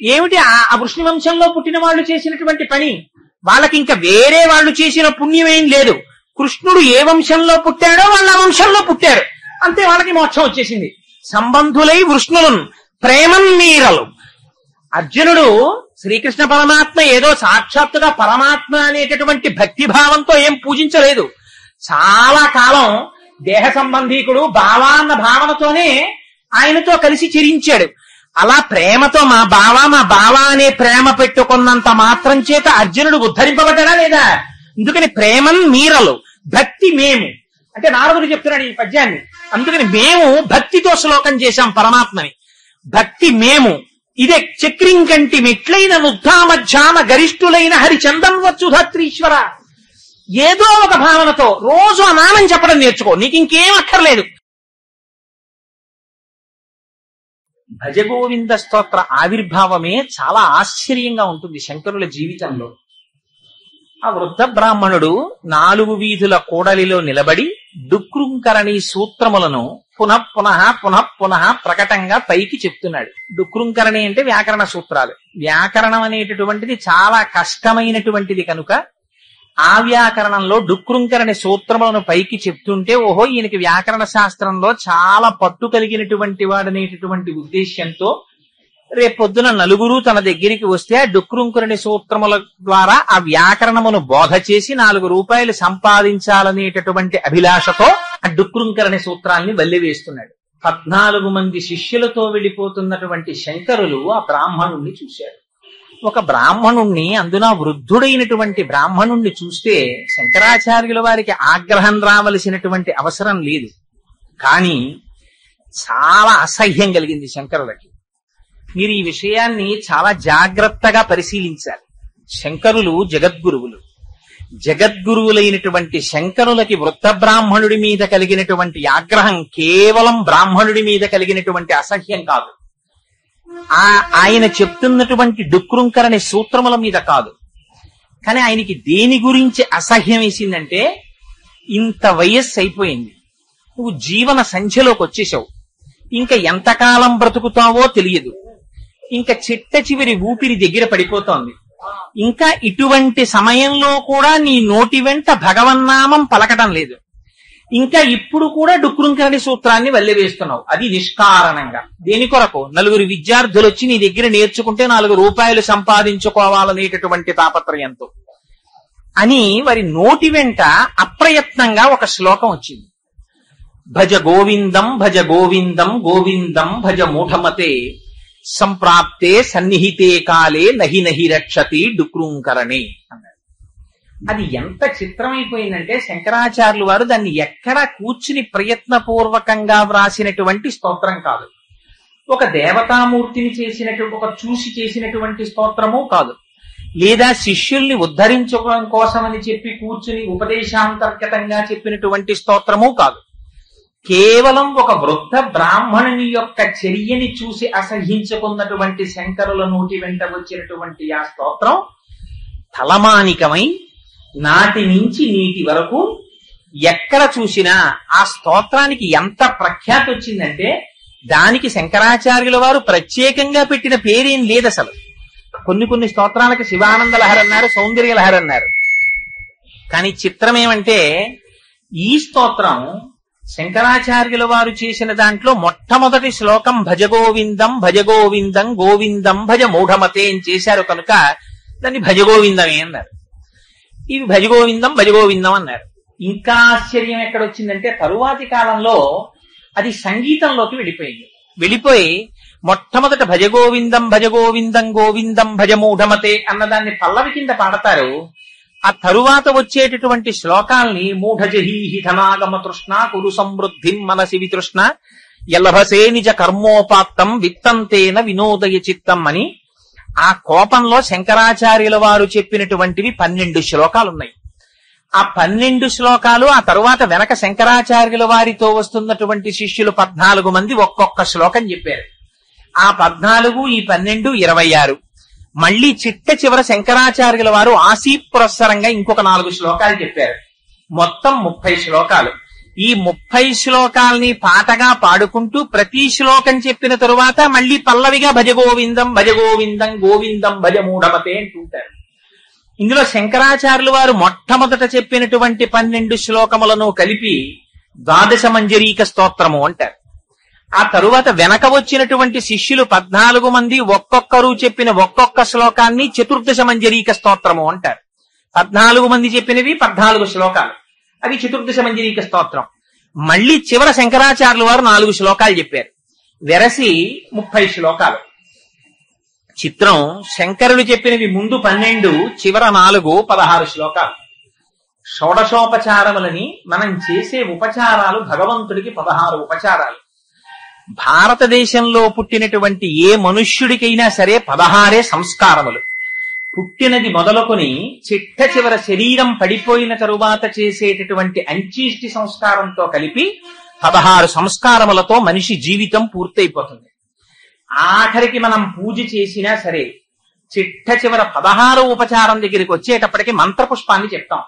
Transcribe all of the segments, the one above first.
ఏమిటి ఆ వృష్ణి వంశంలో పుట్టిన వాళ్ళు చేసినటువంటి పని? వాళ్ళకి ఇంకా వేరే వాళ్ళు చేసిన పుణ్యమేం లేదు. కృష్ణుడు ఏ వంశంలో పుట్టాడో వాళ్ళ వంశంలో పుట్టారు, అంతే, వాళ్ళకి మోక్షం వచ్చేసింది. సంబంధులై వృష్ణులను ప్రేమన్ మీరలు. అర్జునుడు శ్రీకృష్ణ పరమాత్మ ఏదో సాక్షాత్తుగా పరమాత్మ అనేటటువంటి భక్తిభావంతో ఏం పూజించలేదు. చాలా కాలం దేహ సంబంధీకుడు బావా అన్న భావనతోనే ఆయనతో కలిసి చిరించాడు. అలా ప్రేమతో మా బావా అనే ప్రేమ పెట్టుకున్నంత మాత్రం చేత అర్జునుడు ఉద్ధరింపబడ్డా లేదా? అందుకని ప్రేమన్ మీరలు, భక్తి మేము అంటే నారదుడు చెప్తున్నాడు ఈ పద్యాన్ని. అందుకని మేము భక్తితో శ్లోకం చేశాం పరమాత్మని. భక్తి మేము ఇదే చక్రింకంటి మెట్లైన ముగ్ధామధ్యాన గరిష్ఠులైన హరిచందం వచ్చుధత్రీశ్వర. ఏదో ఒక భావనతో రోజు ఆ నామం చెప్పడం నేర్చుకో, నీకు ఇంకేం అక్కర్లేదు. భజగోవింద స్తోత్ర ఆవిర్భావమే చాలా ఆశ్చర్యంగా ఉంటుంది శంకరుల జీవితంలో. ఆ వృద్ధ బ్రాహ్మణుడు 4 వీధుల కూడలిలో నిలబడి డుక్రుంకరణి సూత్రములను పునః ప్రకటంగా పైకి చెప్తున్నాడు. డుక్రుంకరణి అంటే వ్యాకరణ సూత్రాలు. వ్యాకరణం అనేటటువంటిది చాలా కష్టమైనటువంటిది కనుక ఆ వ్యాకరణంలో డుక్రుంకరణి సూత్రములను పైకి చెప్తుంటే ఓహో ఈయనకి వ్యాకరణ శాస్త్రంలో చాలా పట్టు కలిగినటువంటి వాడనేటటువంటి ఉద్దేశ్యంతో రేపొద్దున నలుగురు తన దగ్గరికి వస్తే ఆ డుక్రుంకరణి సూత్రముల ద్వారా ఆ వ్యాకరణమును బోధ చేసి 4 రూపాయలు సంపాదించాలనేటటువంటి అభిలాషతో ఆ డుక్రుంకరణి సూత్రాల్ని వల్లివేస్తున్నాడు. 14 మంది శిష్యులతో వెళ్ళిపోతున్నటువంటి శంకరులు ఆ బ్రాహ్మణుణ్ణి చూశారు. ఒక బ్రాహ్మణుణ్ణి, అందున వృద్ధుడైనటువంటి బ్రాహ్మణుణ్ణి చూస్తే శంకరాచార్యుల వారికి ఆగ్రహం రావలసినటువంటి అవసరం లేదు. కానీ చాలా అసహ్యం కలిగింది శంకరులకి. మీరు ఈ విషయాన్ని చాలా జాగ్రత్తగా పరిశీలించాలి. శంకరులు జగద్గురువులు. జగద్గురువులైనటువంటి శంకరులకి వృద్ధ బ్రాహ్మణుడి మీద కలిగినటువంటి ఆగ్రహం కేవలం బ్రాహ్మణుడి మీద కలిగినటువంటి అసహ్యం కాదు, ఆయన చెప్తున్నటువంటి డుక్రుంకరణి సూత్రముల మీద కాదు. కానీ ఆయనకి దేని గురించి అసహ్యం వేసిందంటే, ఇంత వయస్సు అయిపోయింది, నువ్వు జీవన సంఖ్యలోకి వచ్చేసావు, ఇంకా ఎంతకాలం బ్రతుకుతావో తెలియదు, ఇంకా చిట్ట చివరి ఊపిరి దగ్గర పడిపోతోంది, ఇంకా ఇటువంటి సమయంలో కూడా నీ నోటి వెంట భగవన్నామం పలకటం లేదు, ఇంకా ఇప్పుడు కూడా డుక్రుంకరణి సూత్రాన్ని వల్లివేస్తున్నావు, అది నిష్కారణంగా. దేని కొరకు? 4 విద్యార్థులు వచ్చి నీ దగ్గర నేర్చుకుంటే 4 రూపాయలు సంపాదించుకోవాలనేటటువంటి తాపత్రయంతో అని వారి నోటి వెంట అప్రయత్నంగా ఒక శ్లోకం వచ్చింది. భజ గోవిందం గోవిందం భజ మూఢమతే సంప్రాప్తే సన్నిహితే కాలే నహి నహి రక్షతి డుక్రుంకరణే అన్నాడు. అది ఎంత చిత్రమైపోయిందంటే శంకరాచార్యులు వారు దాన్ని ఎక్కడా కూర్చుని ప్రయత్నపూర్వకంగా వ్రాసినటువంటి స్తోత్రం కాదు, ఒక దేవతామూర్తిని చూసి చేసినటువంటి స్తోత్రము కాదు, లేదా శిష్యుల్ని ఉద్ధరించడం కోసమని చెప్పి కూర్చుని ఉపదేశాంతర్గతంగా చెప్పినటువంటి స్తోత్రము కాదు. కేవలం ఒక వృద్ధ బ్రాహ్మణుని యొక్క చర్యని చూసి అసహించుకున్నటువంటి శంకరుల నోటి వెంట వచ్చినటువంటి ఆ స్తోత్రం తలమానికమై నాటి నుంచి నీటి వరకు ఎక్కడ చూసినా ఆ స్తోత్రానికి ఎంత ప్రఖ్యాతి వచ్చిందంటే, దానికి శంకరాచార్యుల వారు ప్రత్యేకంగా పెట్టిన పేరేం లేదు అసలు. కొన్ని స్తోత్రాలకు శివానంద లహరి అన్నారు, సౌందర్య లహరి అన్నారు. కానీ చిత్రం ఏమంటే, ఈ స్తోత్రం శంకరాచార్యుల వారు చేసిన దాంట్లో మొట్టమొదటి శ్లోకం భజగోవిందం గోవిందం భజ మూఢమతే అని చేశారు కనుక దాన్ని భజగోవిందమే అన్నారు. ఇవి భజగోవిందం అన్నారు. ఇంకా ఆశ్చర్యం ఎక్కడొచ్చిందంటే, తరువాతి కాలంలో అది సంగీతంలోకి వెళ్ళిపోయి మొట్టమొదట భజగోవిందం గోవిందం భజ మూఢమతే అన్నదాన్ని పల్లవి కింద పాడతారు. ఆ తరువాత వచ్చేటటువంటి శ్లోకాల్ని మూఢజహీహి ధనాగమ తృష్ణ కురు సమృద్ధిం మనసి వితృష్ణ యలభసే నిజ కర్మోపాత్తం విత్తంతేన వినోదయ చిత్తం అని ఆ కోపంలో శంకరాచార్యుల వారు చెప్పినటువంటివి 12 శ్లోకాలున్నాయి. ఆ 12 శ్లోకాలు ఆ తరువాత వెనక శంకరాచార్యుల వారితో వస్తున్నటువంటి శిష్యులు 14 మంది ఒక్కొక్క శ్లోకం చెప్పారు. ఆ 14 ఈ 12 26. మళ్లీ చిట్ట చివర శంకరాచార్యుల వారు ఆసీపురస్సరంగా ఇంకొక 4 శ్లోకాలు చెప్పారు. మొత్తం 30 శ్లోకాలు. ఈ 30 శ్లోకాల్ని పాటగా పాడుకుంటూ ప్రతి శ్లోకం చెప్పిన తరువాత మళ్ళీ పల్లవిగా భజగోవిందం భజగోవిందం గోవిందం భజ మూఢమతే అంటుంటారు. ఇందులో శంకరాచార్యులు వారు మొట్టమొదట చెప్పినటువంటి 12 శ్లోకములను కలిపి ద్వాదశ మంజరీక స్తోత్రము అంటారు. ఆ తరువాత వెనక వచ్చినటువంటి శిష్యులు 14 మంది ఒక్కొక్కరు చెప్పిన ఒక్కొక్క శ్లోకాన్ని చతుర్దశ మంజరీక స్తోత్రము అంటారు. 14 మంది చెప్పినవి 14 శ్లోకాలు, అది చతుర్దశ మంజరీక స్తోత్రం. మళ్ళీ చివర శంకరాచార్యులు వారు 4 శ్లోకాలు చెప్పారు, వెరసి 30 శ్లోకాలు. చిత్రం, శంకరులు చెప్పినవి ముందు 12, చివర 4, 16 శ్లోకాలు. షోడశోపచారములని మనం చేసే ఉపచారాలు భగవంతుడికి 16 ఉపచారాలు. భారతదేశంలో పుట్టినటువంటి ఏ మనుష్యుడికైనా సరే 16 సంస్కారములు. పుట్టినది మొదలుకొని చిట్ట చివర శరీరం పడిపోయిన తరువాత చేసేటటువంటి అంచీష్టి సంస్కారంతో కలిపి 16 సంస్కారములతో మనిషి జీవితం పూర్తయిపోతుంది. ఆఖరికి మనం పూజ చేసినా సరే చిట్ట చివర 16 ఉపచారం దగ్గరికి వచ్చేటప్పటికి మంత్రపుష్పాన్ని చెప్తాం.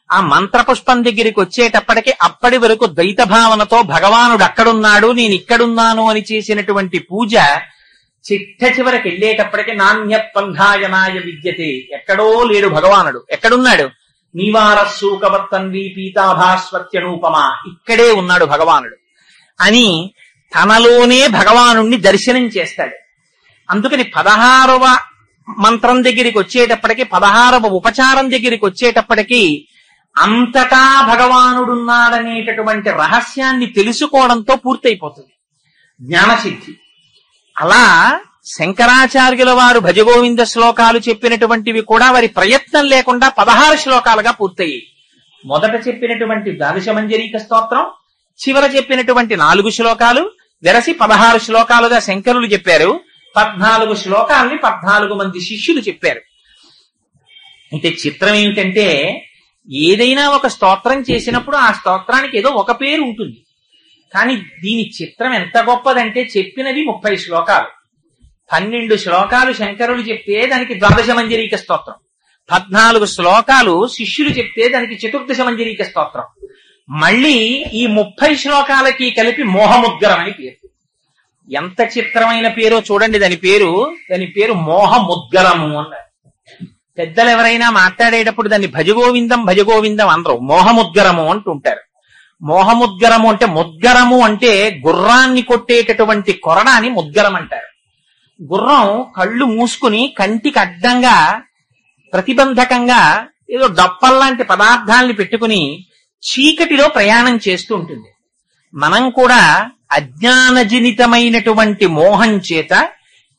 ఆ మంత్రపుష్పం దగ్గరికి వచ్చేటప్పటికి అప్పటి వరకు ద్వైత భావనతో భగవానుడు అక్కడున్నాడు నేను ఇక్కడున్నాను అని చేసినటువంటి పూజ చిట్ట చివరికి వెళ్ళేటప్పటికి నాణ్యత్పంధాయనాయ విద్యతే, ఎక్కడో లేడు భగవానుడు, ఎక్కడున్నాడు? నీవారస్సూకవర్తన్వి పీతాభాస్వత్యనూపమా, ఇక్కడే ఉన్నాడు భగవానుడు అని తనలోనే భగవానుణ్ణి దర్శనం చేస్తాడు. అందుకని 16వ మంత్రం దగ్గరికి వచ్చేటప్పటికి 16వ ఉపచారం దగ్గరికి వచ్చేటప్పటికి అంతటా భగవానుడున్నాడనేటటువంటి రహస్యాన్ని తెలుసుకోవడంతో పూర్తయిపోతుంది జ్ఞానసిద్ధి. అలా శంకరాచార్యుల వారు భజగోవింద శ్లోకాలు చెప్పినటువంటివి కూడా వారి ప్రయత్నం లేకుండా 16 శ్లోకాలుగా పూర్తయ్యాయి. మొదట చెప్పినటువంటి ద్వాదశ మంజరీక స్తోత్రం, చివర చెప్పినటువంటి 4 శ్లోకాలు వెరసి 16 శ్లోకాలుగా శంకరులు చెప్పారు. 14 శ్లోకాల్ని 14 మంది శిష్యులు చెప్పారు. అంటే చిత్రం ఏమిటంటే, ఏదైనా ఒక స్తోత్రం చేసినప్పుడు ఆ స్తోత్రానికి ఏదో ఒక పేరు ఉంటుంది. కానీ దీని చిత్రం ఎంత గొప్పదంటే, చెప్పినవి 30 శ్లోకాలు, 12 శ్లోకాలు శంకరులు చెప్తే దానికి ద్వాదశ మంజరీక స్తోత్రం, 14 శ్లోకాలు శిష్యులు చెప్తే దానికి చతుర్దశ మంజరీక స్తోత్రం. మళ్ళీ ఈ 30 శ్లోకాలకి కలిపి మోహముద్గరం అని పేరు. ఎంత చిత్రమైన పేరో చూడండి. దాని పేరు మోహముద్గరము అన్నారు. పెద్దలు ఎవరైనా మాట్లాడేటప్పుడు దాన్ని భజగోవిందం భజగోవిందం అనరు, మోహముద్గరము అంటుంటారు. మోహముద్గరము అంటే, ముద్గరము అంటే గుర్రాన్ని కొట్టేటటువంటి కొరడాని ముద్గరం అంటారు. గుర్రం కళ్ళు మూసుకుని కంటికి అడ్డంగా ప్రతిబంధకంగా ఏదో డప్పల్లాంటి పదార్థాలని పెట్టుకుని చీకటిలో ప్రయాణం చేస్తూ ఉంటుంది. మనం కూడా అజ్ఞానజనితమైనటువంటి మోహం చేత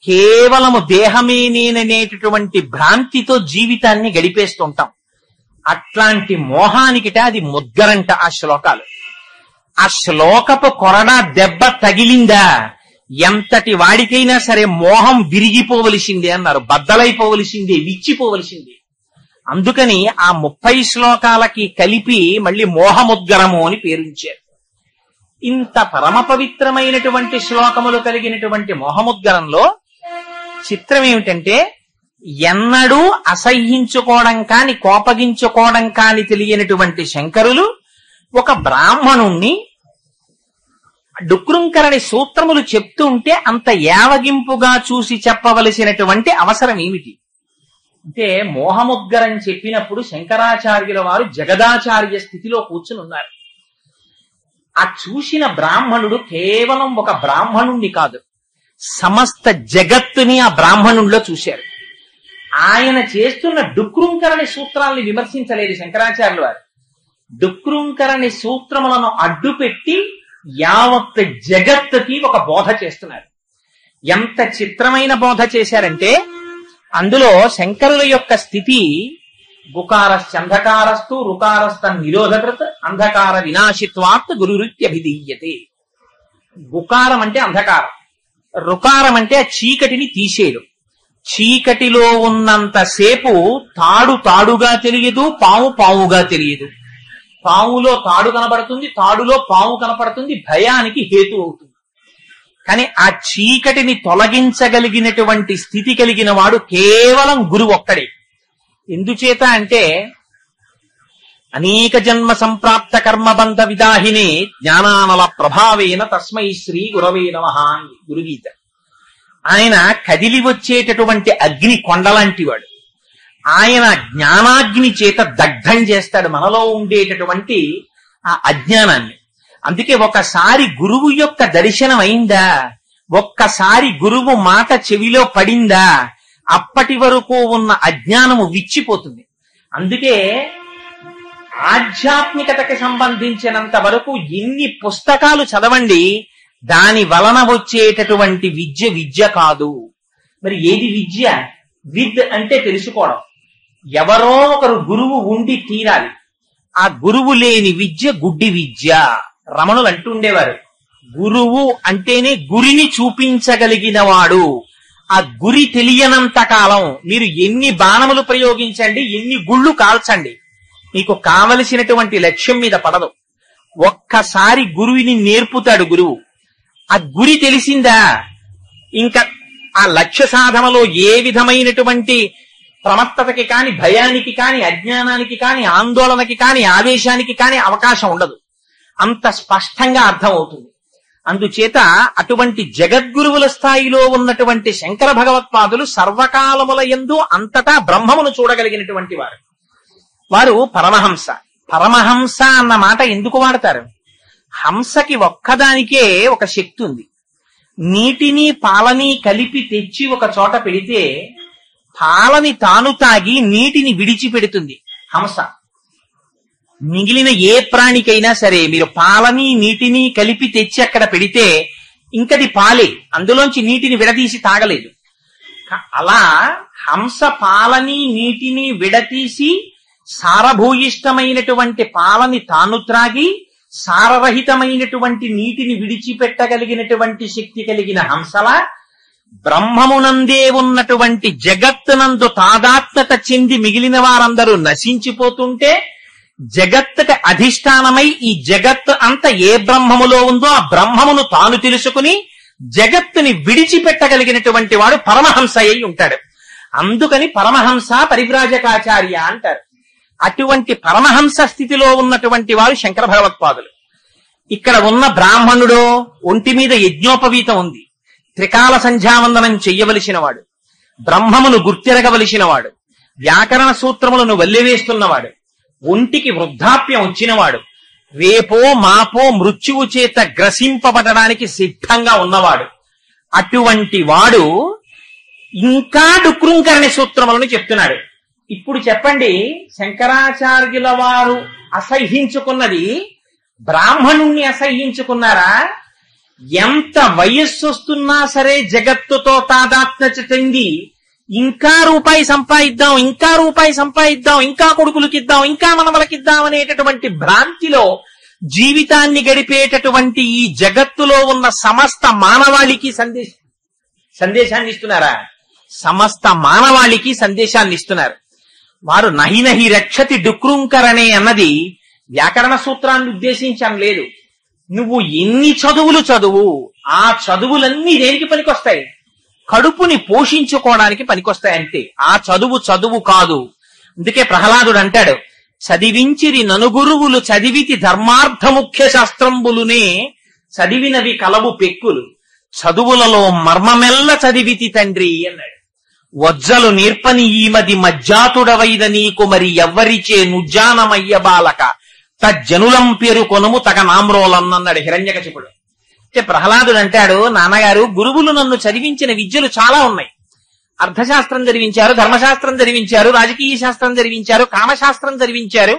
కేవలము దేహమే నేననేటటువంటి భ్రాంతితో జీవితాన్ని గడిపేస్తుంటాం. అట్లాంటి మోహానికిట అది ముద్గరంట ఆ శ్లోకాలు. ఆ శ్లోకపు కొరడా దెబ్బ తగిలిందా ఎంతటి వాడికైనా సరే మోహం విరిగిపోవలసిందే అన్నారు, బద్దలైపోవలసిందే, విచ్చిపోవలసిందే. అందుకని ఆ 30 శ్లోకాలకి కలిపి మళ్ళీ మోహముద్గరము అని పేరుంచారు. ఇంత పరమ పవిత్రమైనటువంటి శ్లోకములు కలిగినటువంటి మోహముద్గరంలో చిత్రం ఏమిటంటే, ఎన్నడూ అసహ్యించుకోవడం కాని కోపగించుకోవడం కాని తెలియనటువంటి శంకరులు ఒక బ్రాహ్మణుణ్ణి డుక్రుంకరణి సూత్రములు చెప్తూ ఉంటే అంత యావగింపుగా చూసి చెప్పవలసినటువంటి అవసరం ఏమిటి అంటే, మోహముద్గరం చెప్పినప్పుడు శంకరాచార్యుల వారు జగదాచార్య స్థితిలో కూర్చుని ఉన్నారు. ఆ చూసిన బ్రాహ్మణుడు కేవలం ఒక బ్రాహ్మణుణ్ణి కాదు, సమస్త జగత్తుని ఆ బ్రాహ్మణుడిలో చూశారు. ఆయన చేస్తున్న డుక్రుంకరణి సూత్రాల్ని విమర్శించలేదు శంకరాచార్యుల వారు. డుక్రుంకరణి సూత్రములను అడ్డుపెట్టి యావత్ జగత్తుకి ఒక బోధ చేస్తున్నారు. ఎంత చిత్రమైన బోధ చేశారంటే, అందులో శంకరుల యొక్క స్థితి గుకారశ్చంధకారస్తు రుకారస్థ నిరోధకృత్ అంధకార వినాశిత్వాత్ గురురుత్యభిధీయతే. గుకారం అంటే అంధకారం, రుకారం అంటే ఆ చీకటిని తీసేయడం. చీకటిలో ఉన్నంతసేపు తాడు తాడుగా తెలియదు, పాము పాముగా తెలియదు. పాములో తాడు కనబడుతుంది, తాడులో పాము కనపడుతుంది, భయానికి హేతు అవుతుంది. కానీ ఆ చీకటిని తొలగించగలిగినటువంటి స్థితి కలిగిన వాడు కేవలం గురువు ఒక్కడే. ఎందుచేత అంటే, అనేక జన్మ సంప్రాప్త కర్మబంధ విదాహినే జ్ఞానానల ప్రభావేన తస్మై శ్రీ గురవే నమః అని గురుగీత. ఆయన కదిలి వచ్చేటటువంటి అగ్ని కొండలాంటి వాడు. ఆయన జ్ఞానాగ్ని చేత దగ్ధం చేస్తాడు మనలో ఉండేటటువంటి ఆ అజ్ఞానాన్ని. అందుకే ఒకసారి గురువు యొక్క దర్శనం అయిందా, ఒక్కసారి గురువు మాట చెవిలో పడిందా, అప్పటి వరకు ఉన్న అజ్ఞానము విచ్చిపోతుంది. అందుకే ఆధ్యాత్మికతకి సంబంధించినంత వరకు ఎన్ని పుస్తకాలు చదవండి, దాని వలన వచ్చేటటువంటి విద్య కాదు. మరి ఏది విద్య? విద్ అంటే తెలుసుకోవడం. ఎవరో ఒకరు గురువు ఉండి తీరాలి. ఆ గురువు లేని విద్య గుడ్డి విద్య. రమణులు అంటుండేవారు, గురువు అంటేనే గురిని చూపించగలిగిన వాడు. ఆ గురి తెలియనంత కాలం మీరు ఎన్ని బాణములు ప్రయోగించండి, ఎన్ని గుళ్ళు కాల్చండి, మీకు కావలసినటువంటి లక్ష్యం మీద పడదు. ఒక్కసారి గురువుని నేర్పుతాడు గురువు. ఆ గురి తెలిసిందా, ఇంకా ఆ లక్ష్య సాధనలో ఏ విధమైనటువంటి ప్రమత్తతకి కాని, భయానికి కాని, అజ్ఞానానికి కాని, ఆందోళనకి కాని, ఆవేశానికి కాని అవకాశం ఉండదు. అంత స్పష్టంగా అర్థమవుతుంది. అందుచేత అటువంటి జగద్గురువుల స్థాయిలో ఉన్నటువంటి శంకర భగవత్పాదులు సర్వకాలముల యందు అంతటా బ్రహ్మమును చూడగలిగినటువంటి వారు. వారు పరమహంస. పరమహంస అన్న మాట ఎందుకు వాడతారు? హంసకి ఒక్కదానికే ఒక శక్తి ఉంది. నీటిని పాలని కలిపి తెచ్చి ఒక చోట పెడితే పాలని తాను తాగి నీటిని విడిచిపెడుతుంది హంస. మిగిలిన ఏ ప్రాణికైనా సరే మీరు పాలని నీటిని కలిపి తెచ్చి అక్కడ పెడితే ఇంకది పాలే, అందులోంచి నీటిని విడదీసి తాగలేదు. అలా హంస పాలని నీటిని విడతీసి సారభూయిష్టమైనటువంటి పాలని తాను త్రాగి సారరహితమైనటువంటి నీటిని విడిచిపెట్టగలిగినటువంటి శక్తి కలిగిన హంసల బ్రహ్మమునందే ఉన్నటువంటి జగత్తునందు తాదాత్మ్యత చెంది మిగిలిన వారందరూ నశించిపోతుంటే జగత్తుకి అధిష్టానమై ఈ జగత్తు అంత ఏ బ్రహ్మములో ఉందో ఆ బ్రహ్మమును తాను తెలుసుకుని జగత్తుని విడిచిపెట్టగలిగినటువంటి వాడు పరమహంస అయి ఉంటాడు. అందుకని పరమహంస పరివ్రాజకాచార్య అంటారు. అటువంటి పరమహంస స్థితిలో ఉన్నటువంటి వారు శంకర భగవత్పాదులు. ఇక్కడ ఉన్న బ్రాహ్మణుడో ఒంటి మీద యజ్ఞోపవీతం ఉంది, త్రికాల సంధ్యావందనం చెయ్యవలసిన వాడు, బ్రహ్మమును గుర్తెరగవలసిన వాడు, వ్యాకరణ సూత్రములను వల్లివేస్తున్నవాడు, ఒంటికి వృద్ధాప్యం వచ్చినవాడు, రేపో మాపో మృత్యువు చేత గ్రసింపబడడానికి సిద్ధంగా ఉన్నవాడు. అటువంటి వాడు ఇంకా డుక్రుంకరణి సూత్రములను చెప్తున్నాడు. ఇప్పుడు చెప్పండి, శంకరాచార్యుల వారు అసహ్యించుకున్నది బ్రాహ్మణుణ్ణి అసహ్యించుకున్నారా? ఎంత వయస్సు వస్తున్నా సరే జగత్తుతో తాదాత్మ్యత చెంది ఇంకా రూపాయి సంపాదిద్దాం, ఇంకా రూపాయి సంపాదిద్దాం, ఇంకా కొడుకులకిద్దాం, ఇంకా మనవలకిద్దాం అనేటటువంటి భ్రాంతిలో జీవితాన్ని గడిపేటటువంటి ఈ జగత్తులో ఉన్న సమస్త మానవాళికి సందేశాన్ని ఇస్తున్నారా? సమస్త మానవాళికి సందేశాన్ని ఇస్తున్నారు. వారు నహి నహి రక్షతి డుక్రుంకరణే అన్నది వ్యాకరణ సూత్రాన్ని ఉద్దేశించడం లేదు. నువ్వు ఎన్ని చదువులు చదువు, ఆ చదువులన్నీ దేనికి పనికొస్తాయి? కడుపుని పోషించుకోవడానికి పనికొస్తాయంటే ఆ చదువు కాదు. అందుకే ప్రహ్లాదుడు అంటాడు, చదివించిరి ననుగురువులు చదివితి ధర్మార్థ ముఖ్య శాస్త్రంబులునే చదివినవి కలవు పెక్కులు చదువులలో మర్మమెల్ల చదివితి తండ్రి అన్నాడు. వజ్జలు నేర్పని ఈమది మజ్జాతుడవైద నీకు మరి ఎవ్వరిచే నుజ్జానమయ్య బాలక తజ్జనులం పేరు కొనుము తగ నామ్రోలన్నన్నాడు హిరణ్యకశిపుడు. అంటే ప్రహ్లాదుడు అంటాడు, నాన్నగారు గురువులు నన్ను చదివించిన విద్యలు చాలా ఉన్నాయి. అర్థశాస్త్రం చదివించారు, ధర్మశాస్త్రం చదివించారు, రాజకీయ శాస్త్రం చదివించారు, కామశాస్త్రం చదివించారు,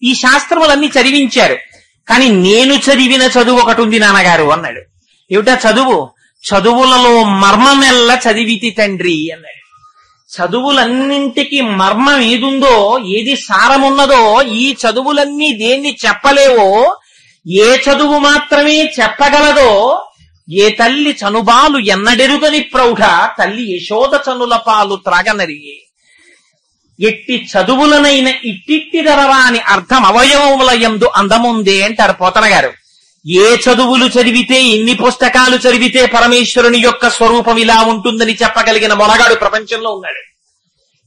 ఈ శాస్త్రములన్నీ చదివించారు. కానీ నేను చదివిన చదువు ఒకటి ఉంది నాన్నగారు అన్నాడు. ఏమిటా చదువు? చదువులలో మర్మమెల్ల చదివితి తండ్రి అన్నాడు. చదువులన్నింటికి మర్మం ఏదుందో, ఏది సారమున్నదో ఈ చదువులన్నీ దేన్ని చెప్పలేవో, ఏ చదువు మాత్రమే చెప్పగలదో, ఏ తల్లి చనుబాలు ఎన్నడెరుగని ప్రౌఢ తల్లి యశోద చనుల పాలు త్రాగనరియే. ఎట్టి చదువులనైన ఇట్టిట్టిదరవా అని అర్థం అవయవముల యందు అందముందే అంటారు పోతన గారు. ఏ చదువులు చదివితే, ఎన్ని పుస్తకాలు చదివితే పరమేశ్వరుని యొక్క స్వరూపం ఇలా ఉంటుందని చెప్పగలిగిన మొనగాడు ప్రపంచంలో ఉన్నాడు.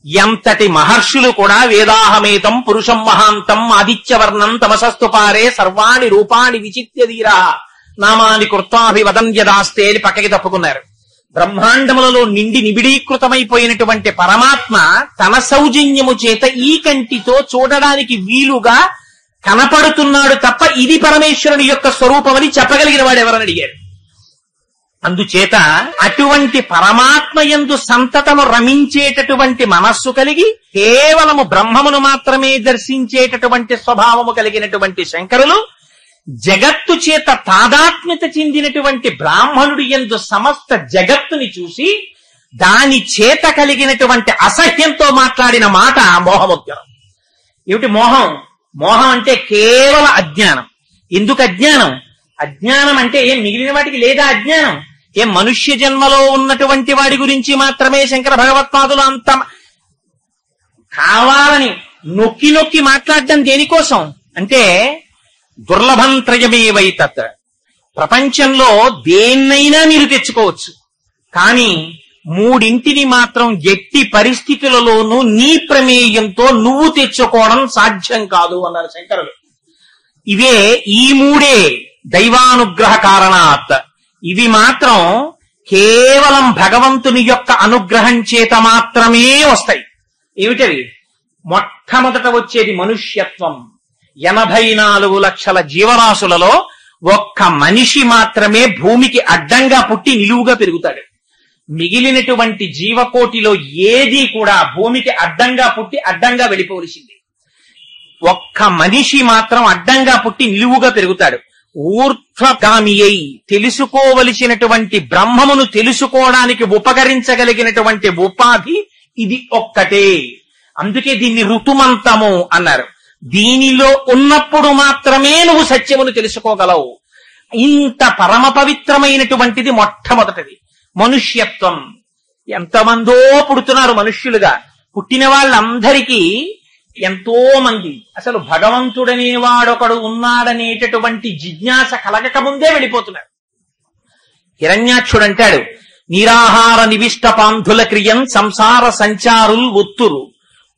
ఎంతటి మహర్షులు కూడా వేదాహమేతం పురుషం మహాంతం ఆదిత్యవర్ణం తమసస్తు పారే సర్వాణి రూపాణి విచిత్యధీరా నామాని కృత్వాభివదన్యదాస్తే అని పక్కకి తప్పుకున్నారు. బ్రహ్మాండములలో నిండి నిబిడీకృతమైపోయినటువంటి పరమాత్మ తన సౌజన్యము చేత ఈ కంటితో చూడడానికి వీలుగా కనపడుతున్నాడు తప్ప ఇది పరమేశ్వరుని యొక్క స్వరూపమని చెప్పగలిగిన వాడు ఎవరని అడిగారు. అందుచేత అటువంటి పరమాత్మ యందు సంతతము రమించేటటువంటి మనస్సు కలిగి కేవలము బ్రహ్మమును మాత్రమే దర్శించేటటువంటి స్వభావము కలిగినటువంటి శంకరులు జగత్తు చేత తాదాత్మ్యత చెందినటువంటి బ్రాహ్మణుడి యందు సమస్త జగత్తుని చూసి దాని చేత కలిగినటువంటి అసహ్యంతో మాట్లాడిన మాట మోహముద్గరం. ఏమిటి మోహం? మోహం అంటే కేవల అజ్ఞానం. ఎందుకు అజ్ఞానం? అజ్ఞానం అంటే ఏం మిగిలిన వాటికి లేదా అజ్ఞానం? ఏం మనుష్య జన్మలో ఉన్నటువంటి వాడి గురించి మాత్రమే శంకర భగవత్పాదులు అంత కావాలని నొక్కి నొక్కి మాట్లాడడం దేనికోసం అంటే దుర్లభం త్రయమేవైతత్. ప్రపంచంలో దేన్నైనా మీరు తెచ్చుకోవచ్చు, కానీ మూడింటిని మాత్రం ఎట్టి పరిస్థితులలోనూ నీ ప్రమేయంతో నువ్వు తెచ్చుకోవడం సాధ్యం కాదు అన్నారు శంకరులు. ఇవే ఈ మూడే దైవానుగ్రహ కారణాత్. ఇవి మాత్రం కేవలం భగవంతుని యొక్క అనుగ్రహం చేత మాత్రమే వస్తాయి. ఏమిటవి? మొట్టమొదట వచ్చేది మనుష్యత్వం. 84 లక్షల జీవరాశులలో ఒక్క మనిషి మాత్రమే భూమికి అడ్డంగా పుట్టి నిలువుగా పెరుగుతాడు. మిగిలినటువంటి జీవకోటిలో ఏది కూడా భూమికి అడ్డంగా పుట్టి అడ్డంగా వెళ్ళిపోవలసింది. ఒక్క మనిషి మాత్రం అడ్డంగా పుట్టి నిలువుగా పెరుగుతాడు. ఊర్ధ్వగామి అయి తెలుసుకోవలసినటువంటి బ్రహ్మమును తెలుసుకోవడానికి ఉపకరించగలిగినటువంటి ఉపాధి ఇది ఒక్కటే. అందుకే దీన్ని ఋతుమంతము అన్నారు. దీనిలో ఉన్నప్పుడు మాత్రమే నువ్వు సత్యమును తెలుసుకోగలవు. ఇంత పరమ పవిత్రమైనటువంటిది మొట్టమొదటిది మనుష్యత్వం. ఎంతమందో పుడుతున్నారు మనుష్యులుగా. పుట్టిన వాళ్ళందరికీ ఎంతో మంది అసలు భగవంతుడనే వాడొకడు ఉన్నాడనేటటువంటి జిజ్ఞాస కలగక ముందే వెళ్ళిపోతున్నారు. హిరణ్యాక్షుడు అంటాడు, నిరాహార నివిష్ట పాంధుల క్రియం సంసార సంచారుల్ ఒత్తురు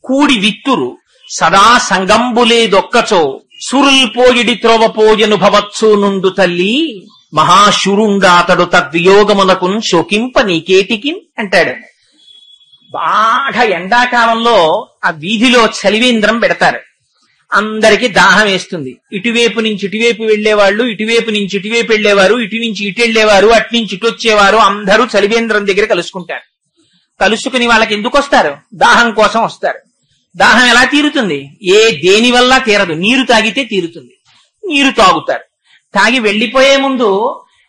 కూడి విత్తురు సదా సంగంబులేదొక్కచో సురుల్ పోయిడి త్రోవ పోయను భవత్సు నుండు తల్లి మహాశురుండాతడు తద్వియోగమునకున్ శోకింప నీకేటికిన్ అంటాడు. బాగా ఎండాకాలంలో ఆ వీధిలో చలివేంద్రం పెడతారు. అందరికీ దాహం వేస్తుంది. ఇటువైపు నుంచి ఇటువైపు వెళ్లేవాళ్ళు, ఇటువైపు నుంచి ఇటువైపు వెళ్లేవారు, ఇటు నుంచి ఇటు వెళ్లేవారు, అటు నుంచి ఇటు వచ్చేవారు, అందరూ చలివేంద్రం దగ్గర కలుసుకుంటారు. కలుసుకుని వాళ్ళకి ఎందుకు వస్తారు? దాహం కోసం వస్తారు. దాహం ఎలా తీరుతుంది? దేని వల్ల తీరదు. నీరు తాగితే తీరుతుంది. నీరు తాగుతారు. తాగి వెళ్లిపోయే ముందు,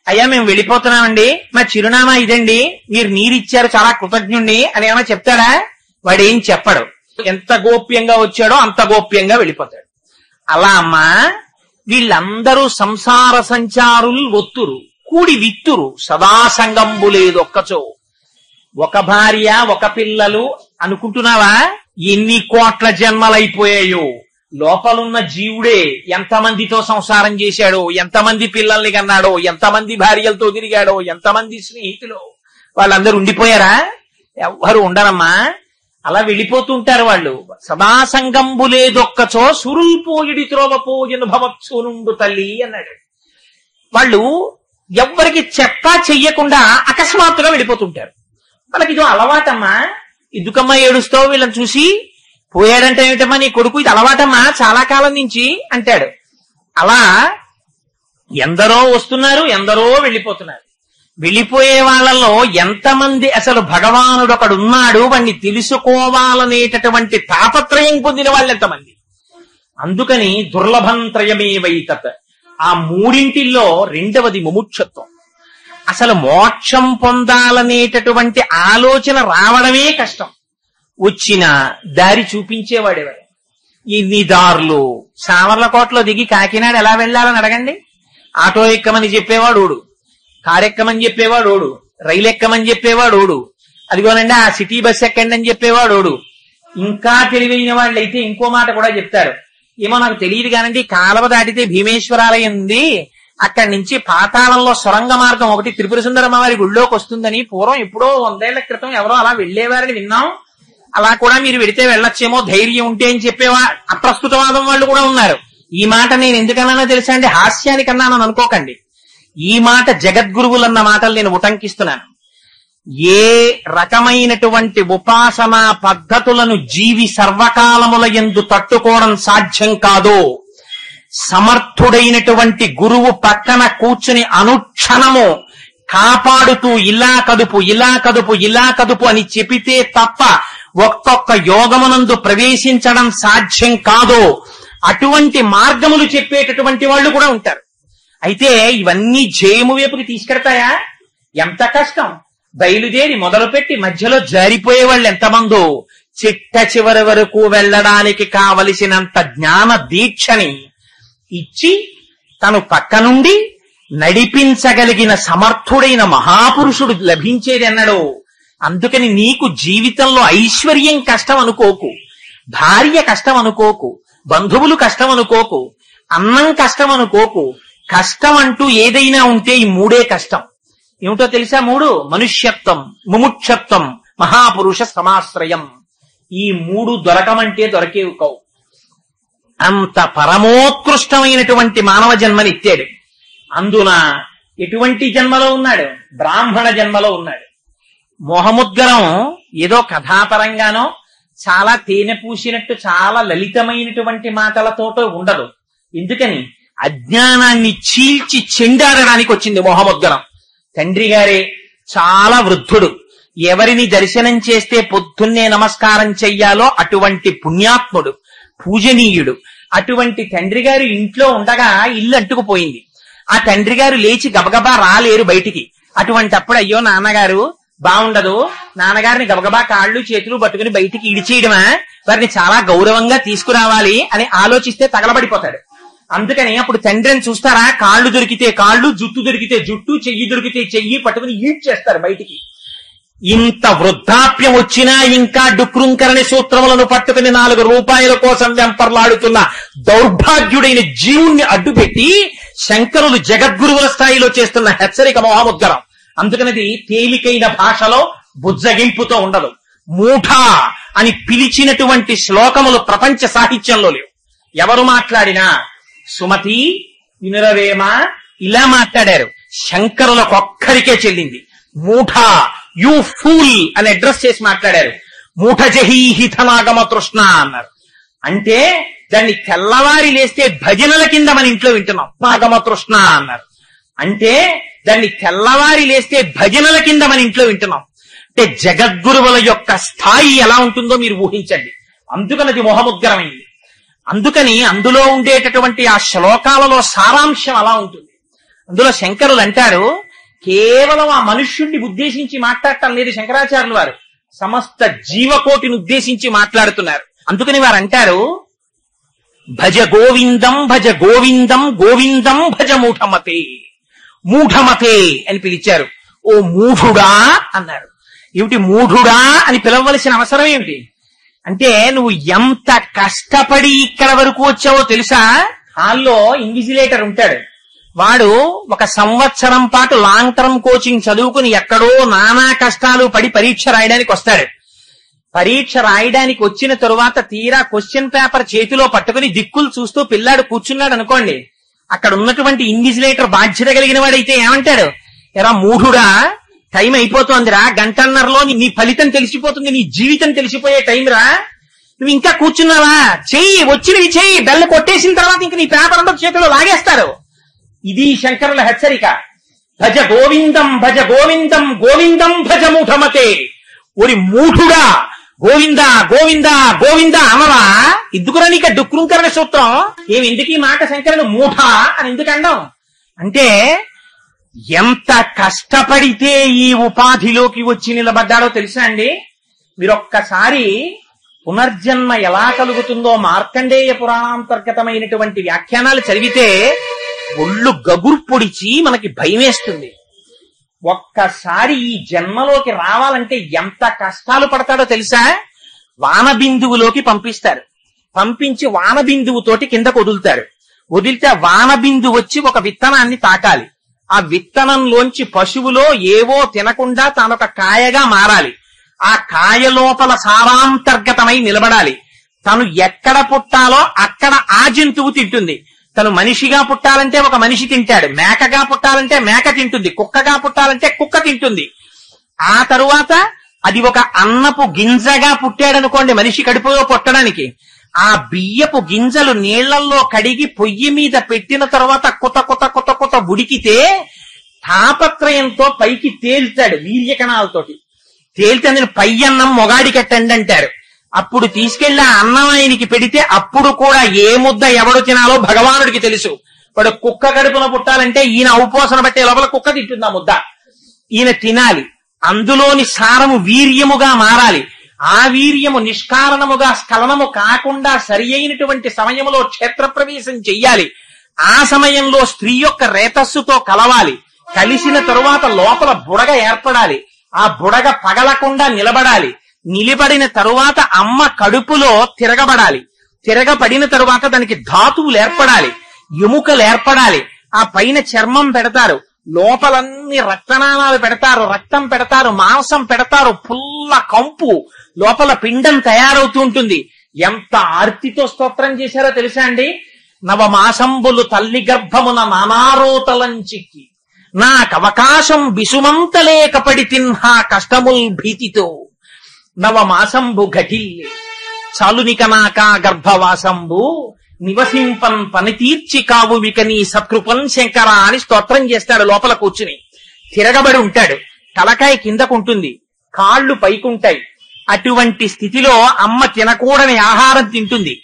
అయ్యా మేము వెళ్ళిపోతున్నామండి, మా చిరునామా ఇదండి, మీరు నీరిచ్చారు, చాలా కృతజ్ఞుణ్ణి అని ఏమైనా చెప్తాడా? వాడేం చెప్పడు. ఎంత గోప్యంగా వచ్చాడో అంత గోప్యంగా వెళ్ళిపోతాడు. అలా అమ్మా వీళ్ళందరూ సంసార సంచారులు ఒత్తురు కూడి విత్తురు సదా సంగంబు లేదు ఒక్కచో. ఒక భార్య ఒక పిల్లలు అనుకుంటున్నావా? ఎన్ని కోట్ల జన్మలైపోయాయో. లోపలున్న జీవుడే ఎంతమందితో సంసారం చేశాడో, ఎంతమంది పిల్లల్ని కన్నాడో, ఎంతమంది భార్యలతో తిరిగాడో, ఎంతమంది స్నేహితులు. వాళ్ళందరూ ఉండిపోయారా? ఎవ్వరు ఉండరమ్మా. అలా వెళ్ళిపోతుంటారు వాళ్ళు. సదా సంగంబు లేదొక్కచో సురుల్ పోయిడి త్రోవ పోయను భవత్సు నుండు తల్లి అన్నాడు. వాళ్ళు ఎవ్వరికి చెప్పా చెయ్యకుండా అకస్మాత్తుగా వెళ్ళిపోతుంటారు. వాళ్ళకి ఇదో అలవాటమ్మా. ఎందుకమ్మా ఏడుస్తావు వీళ్ళని చూసి? పోయాడంటే ఏమిటమ్మా నీ కొడుకు, ఇది అలవాటమ్మా చాలా కాలం నుంచి అంటాడు. అలా ఎందరో వస్తున్నారు, ఎందరో వెళ్ళిపోతున్నారు. వెళ్ళిపోయే వాళ్ళలో ఎంతమంది అసలు భగవానుడు ఒకడు ఉన్నాడు వాణ్ణి తెలుసుకోవాలనేటటువంటి తాపత్రయం పొందిన వాళ్ళు ఎంతమంది? అందుకని దుర్లభం త్రయమేవైతత్. ఆ మూడింటిల్లో రెండవది ముముక్షత్వం. అసలు మోక్షం పొందాలనేటటువంటి ఆలోచన రావడమే కష్టం. వచ్చిన దారి చూపించేవాడేవాడు. ఇన్ని దారులు. సామర్లకోటలో దిగి కాకినాడ ఎలా వెళ్ళాలని అడగండి. ఆటో ఎక్కమని చెప్పేవాడు ఓడు, కారు ఎక్కమని చెప్పేవాడు ఓడు, రైలు ఎక్కమని చెప్పేవాడు ఓడు, అదిగోనండి ఆ సిటీ బస్ ఎక్కండి అని చెప్పేవాడు ఓడు. ఇంకా తెలివైన వాళ్ళు అయితే ఇంకో మాట కూడా చెప్తారు. ఏమో నాకు తెలియదు కానండి, కాలవ దాటితే భీమేశ్వరాలయం ఉంది, అక్కడి నుంచి పాతాళంలో సొరంగ మార్గం ఒకటి త్రిపుర సుందరమ్మ వారి గుళ్ళోకి వస్తుందని పూర్వం ఎప్పుడో 100 ఏళ్ల క్రితం ఎవరో అలా వెళ్లేవారని విన్నాం. అలా కూడా మీరు వెడితే వెళ్ళొచ్చేమో ధైర్యం ఉంటే అని చెప్పేవా అప్రస్తుతవాదం వాళ్ళు కూడా ఉన్నారు. ఈ మాట నేను ఎందుకన్నానో తెలుసా అండి, హాస్యానికి అన్నానని అనుకోకండి. ఈ మాట జగద్గురువులన్న మాటలు నేను ఉటంకిస్తున్నాను. ఏ రకమైనటువంటి ఉపాసనా పద్ధతులను జీవి సర్వకాలముల యందు తట్టుకోవడం సాధ్యం కాదో, సమర్థుడైనటువంటి గురువు పక్కన కూర్చుని అనుక్షణము కాపాడుతూ ఇలా కదుపు ఇలా కదుపు ఇలా కదుపు అని చెబితే తప్ప ఒక్కొక్క యోగమునందు ప్రవేశించడం సాధ్యం కాదో అటువంటి మార్గములు చెప్పేటటువంటి వాళ్ళు కూడా ఉంటారు. అయితే ఇవన్నీ జయము వైపుకి తీసుకెడతాయా? ఎంత కష్టం. బయలుదేరి మొదలుపెట్టి మధ్యలో జారిపోయే వాళ్ళు ఎంతమందో, చిట్ట చివరి వరకు వెళ్ళడానికి కావలసినంత జ్ఞాన దీక్షని ఇచ్చి తను పక్క నుండి నడిపించగలిగిన సమర్థుడైన మహాపురుషుడు లభించేది అన్నాడు. అందుకని నీకు జీవితంలో ఐశ్వర్యం కష్టం అనుకోకు, భార్య కష్టం అనుకోకు, బంధువులు కష్టం అనుకోకు, అన్నం కష్టం అనుకోకు. కష్టం అంటూ ఏదైనా ఉంటే ఈ మూడే కష్టం. ఏమిటో తెలుసా? మూడు: మనుష్యత్వం, ముముక్షత్వం, మహాపురుష సమాశ్రయం. ఈ మూడు దొరకమంటే దొరకేవి కావు. అంత పరమోత్కృష్టమైనటువంటి మానవ జన్మని ఇచ్చాడు. అందున ఎటువంటి జన్మలో ఉన్నాడు? బ్రాహ్మణ జన్మలో ఉన్నాడు. మోహముద్గరం ఏదో కథాపరంగానో చాలా తేనె పూసినట్టు చాలా లలితమైనటువంటి మాటలతోటో ఉండదు. ఎందుకని? అజ్ఞానాన్ని చీల్చి చెండాడడానికి వచ్చింది మోహముద్గరం. తండ్రి గారే చాలా వృద్ధుడు, ఎవరిని దర్శనం చేస్తే పొద్దున్నే నమస్కారం చెయ్యాలో అటువంటి పుణ్యాత్ముడు, పూజనీయుడు. అటువంటి తండ్రి గారు ఇంట్లో ఉండగా ఇల్లు అంటుకుపోయింది. ఆ తండ్రి గారు లేచి గబగబా రాలేరు బయటికి. అటువంటప్పుడు అయ్యో నాన్నగారు బాగుండదు, నాన్నగారిని గబగబా కాళ్ళు చేతులు పట్టుకుని బయటికి ఇడిచేయడమా, వారిని చాలా గౌరవంగా తీసుకురావాలి అని ఆలోచిస్తే తగలబడిపోతాడు. అందుకని అప్పుడు తండ్రిని చూస్తారా, కాళ్ళు దొరికితే కాళ్ళు, జుట్టు దొరికితే జుట్టు, చెయ్యి దొరికితే చెయ్యి పట్టుకుని ఈడ్చేస్తారు బయటికి. ఇంత వృద్ధాప్యం వచ్చినా ఇంకా డుక్రుంకరణి సూత్రములను పట్టుకుని 4 రూపాయల కోసం వెంపర్లాడుతున్న దౌర్భాగ్యుడైన జీవుణ్ణి అడ్డుపెట్టి శంకరులు జగద్గురువుల స్థాయిలో చేస్తున్న హెచ్చరిక మోహముద్గరం. అందుకనది తేలికైన భాషలో బుజ్జగింపుతో ఉండదు. మూఢ అని పిలిచినటువంటి శ్లోకములు ప్రపంచ సాహిత్యంలో లేవు. ఎవరు మాట్లాడినా సుమతి వినురవేమ ఇలా మాట్లాడారు. శంకరులకొక్కరికే చెల్లింది. మూఢ, యూ ఫూల్ అని అడ్రస్ చేసి మాట్లాడారు. మూఢ జహీహితనాగమ తృష్ణ అన్నారు. అంటే దాన్ని తెల్లవారి లేస్తే భజనల కింద మన ఇంట్లో వింటున్నాం. నాగమ తృష్ణ అన్నారు. అంటే దాన్ని తెల్లవారి లేస్తే భజనల కింద మన ఇంట్లో వింటున్నాం. అంటే జగద్గురువుల యొక్క స్థాయి ఎలా ఉంటుందో మీరు ఊహించండి. అందుకనది మోహముద్గరమైంది. అందుకని అందులో ఉండేటటువంటి ఆ శ్లోకాలలో సారాంశం అలా ఉంటుంది. అందులో శంకరులు అంటారు, కేవలం ఆ మనుష్యుణ్ణి ఉద్దేశించి మాట్లాడటం లేదు శంకరాచార్యులు వారు, సమస్త జీవకోటిని ఉద్దేశించి మాట్లాడుతున్నారు. అందుకని వారు అంటారు, భజ గోవిందం భజ గోవిందం గోవిందం భజ మూఢమతే. మూఢమతే అని పిలిచారు. ఓ మూఢుడా అన్నారు. ఏమిటి మూఢుడా అని పిలవలసిన అవసరం ఏమిటి అంటే, నువ్వు ఎంత కష్టపడి ఇక్కడ వరకు వచ్చావో తెలుసా? హాల్లో ఇన్విజిలేటర్ ఉంటాడు. వాడు 1 సంవత్సరం పాటు లాంగ్ టర్మ్ కోచింగ్ చదువుకుని ఎక్కడో నానా కష్టాలు పడి పరీక్ష రాయడానికి వస్తాడు. పరీక్ష రాయడానికి వచ్చిన తరువాత తీరా క్వశ్చన్ పేపర్ చేతిలో పట్టుకుని దిక్కులు చూస్తూ పిల్లాడు కూర్చున్నాడు అనుకోండి. అక్కడ ఉన్నటువంటి ఇన్విజిలేటర్ బాధ్యత కలిగిన వాడైతే ఏమంటాడు? ఎరా మూఢుడా, టైం అయిపోతోందిరా, 1.5 గంటలో నీ ఫలితం తెలిసిపోతుంది, నీ జీవితం తెలిసిపోయే టైం రా, నువ్వు ఇంకా కూర్చున్నావా? చెయ్యి, వచ్చినవి చెయ్యి. బెల్ల కొట్టేసిన తర్వాత ఇంక నీ పేపర్ అంతా చేతిలో లాగేస్తారు. ఇది శంకరుల హెచ్చరిక. భజ గోవిందం భజ గోవిందం గోవిందం భజ మూఢమతే. ఒరి మూఢుడా, గోవింద గోవింద గోవింద అనవా? ఎందుకురా నీకు డుక్రుంకరణ సూత్రం? ఎందుకు ఈ మాట శంకరుడు మూఢ అని ఎందుకు అండం అంటే, ఎంత కష్టపడితే ఈ ఉపాధిలోకి వచ్చి నిలబడ్డాడో తెలుసా అండి? మీరొక్కసారి పునర్జన్మ ఎలా కలుగుతుందో మార్కండేయ పురాణాంతర్గతమైనటువంటి వ్యాఖ్యానాలు చదివితే ఒళ్ళు గగురు పొడిచి మనకి భయం వేస్తుంది. ఒక్కసారి ఈ జన్మలోకి రావాలంటే ఎంత కష్టాలు పడతాడో తెలుసా? వానబిందువులోకి పంపిస్తారు. పంపించి వానబిందువుతోటి కిందకు వదులుతారు. వదిలితే వానబిందు వచ్చి ఒక విత్తనాన్ని తాకాలి. ఆ విత్తనంలోంచి పశువులో ఏవో తినకుండా తానొక కాయగా మారాలి. ఆ కాయ లోపల సారాంతర్గతమై నిలబడాలి. తను ఎక్కడ పుట్టాలో అక్కడ ఆ జంతువు తింటుంది. తను మనిషిగా పుట్టాలంటే ఒక మనిషి తింటాడు, మేకగా పుట్టాలంటే మేక తింటుంది, కుక్కగా పుట్టాలంటే కుక్క తింటుంది. ఆ తరువాత అది ఒక అన్నపు గింజగా పుట్టాడనుకోండి మనిషి కడుపులో పుట్టడానికి, ఆ బియ్యపు గింజలు నీళ్లల్లో కడిగి పొయ్యి మీద పెట్టిన తర్వాత కొత్త కొత్త కొత్త కొత్త ఉడికితే తాపత్రయంతో పైకి తేల్తాడు వీర్యకణాలతోటి. తేలితే నేను పై అన్నం మొగాడి కట్టండి అంటారు. అప్పుడు తీసుకెళ్లి ఆ అన్నం ఆయనకి పెడితే అప్పుడు కూడా ఏ ముద్ద ఎవడు తినాలో భగవానుడికి తెలుసు. వాడు కుక్క కడుపున పుట్టాలంటే ఈయన ఔపోసన బట్టే లోపల కుక్క తింటుంది ఆ ముద్ద. ఈయన తినాలి, అందులోని సారము వీర్యముగా మారాలి. ఆ వీర్యము నిష్కారణముగా స్ఖలనము కాకుండా సరి అయినటువంటి సమయంలో క్షేత్రప్రవేశం చెయ్యాలి. ఆ సమయంలో స్త్రీ యొక్క రేతస్సుతో కలవాలి. కలిసిన తరువాత లోపల బుడగ ఏర్పడాలి. ఆ బుడగ పగలకుండా నిలబడాలి. నిలబడిన తరువాత అమ్మ కడుపులో తిరగబడాలి. తిరగబడిన తరువాత దానికి ధాతువులు ఏర్పడాలి, ఎముకలు ఏర్పడాలి. ఆ పైన చర్మం పెడతారు, లోపలన్నీ రక్తనాళాలు పెడతారు, రక్తం పెడతారు, మాంసం పెడతారు, పుల్ల కంపు, లోపల పిండం తయారవుతూ ఉంటుంది. ఎంత ఆర్తితో స్తోత్రం చేశారో తెలుసా అండి? నవమాసంబులు తల్లి గర్భమున నానారోతలంచిక్కి నాకవకాశం బిసుమంతలేకపడి తిన్హా కష్టముల్ భీతితో నవమాసంబు ఘటిల్లి చాలునిక నాకా గర్భవాసంబు నివసింపన్ పని తీర్చి కావు విక నీ సత్కృపన్ శంకర అని స్తోత్రం చేస్తాడు. లోపల కూర్చుని తిరగబడి ఉంటాడు, తలకాయ కిందకుంటుంది, కాళ్ళు పైకుంటాయి. అటువంటి స్థితిలో అమ్మ తినకూడని ఆహారం తింటుంది.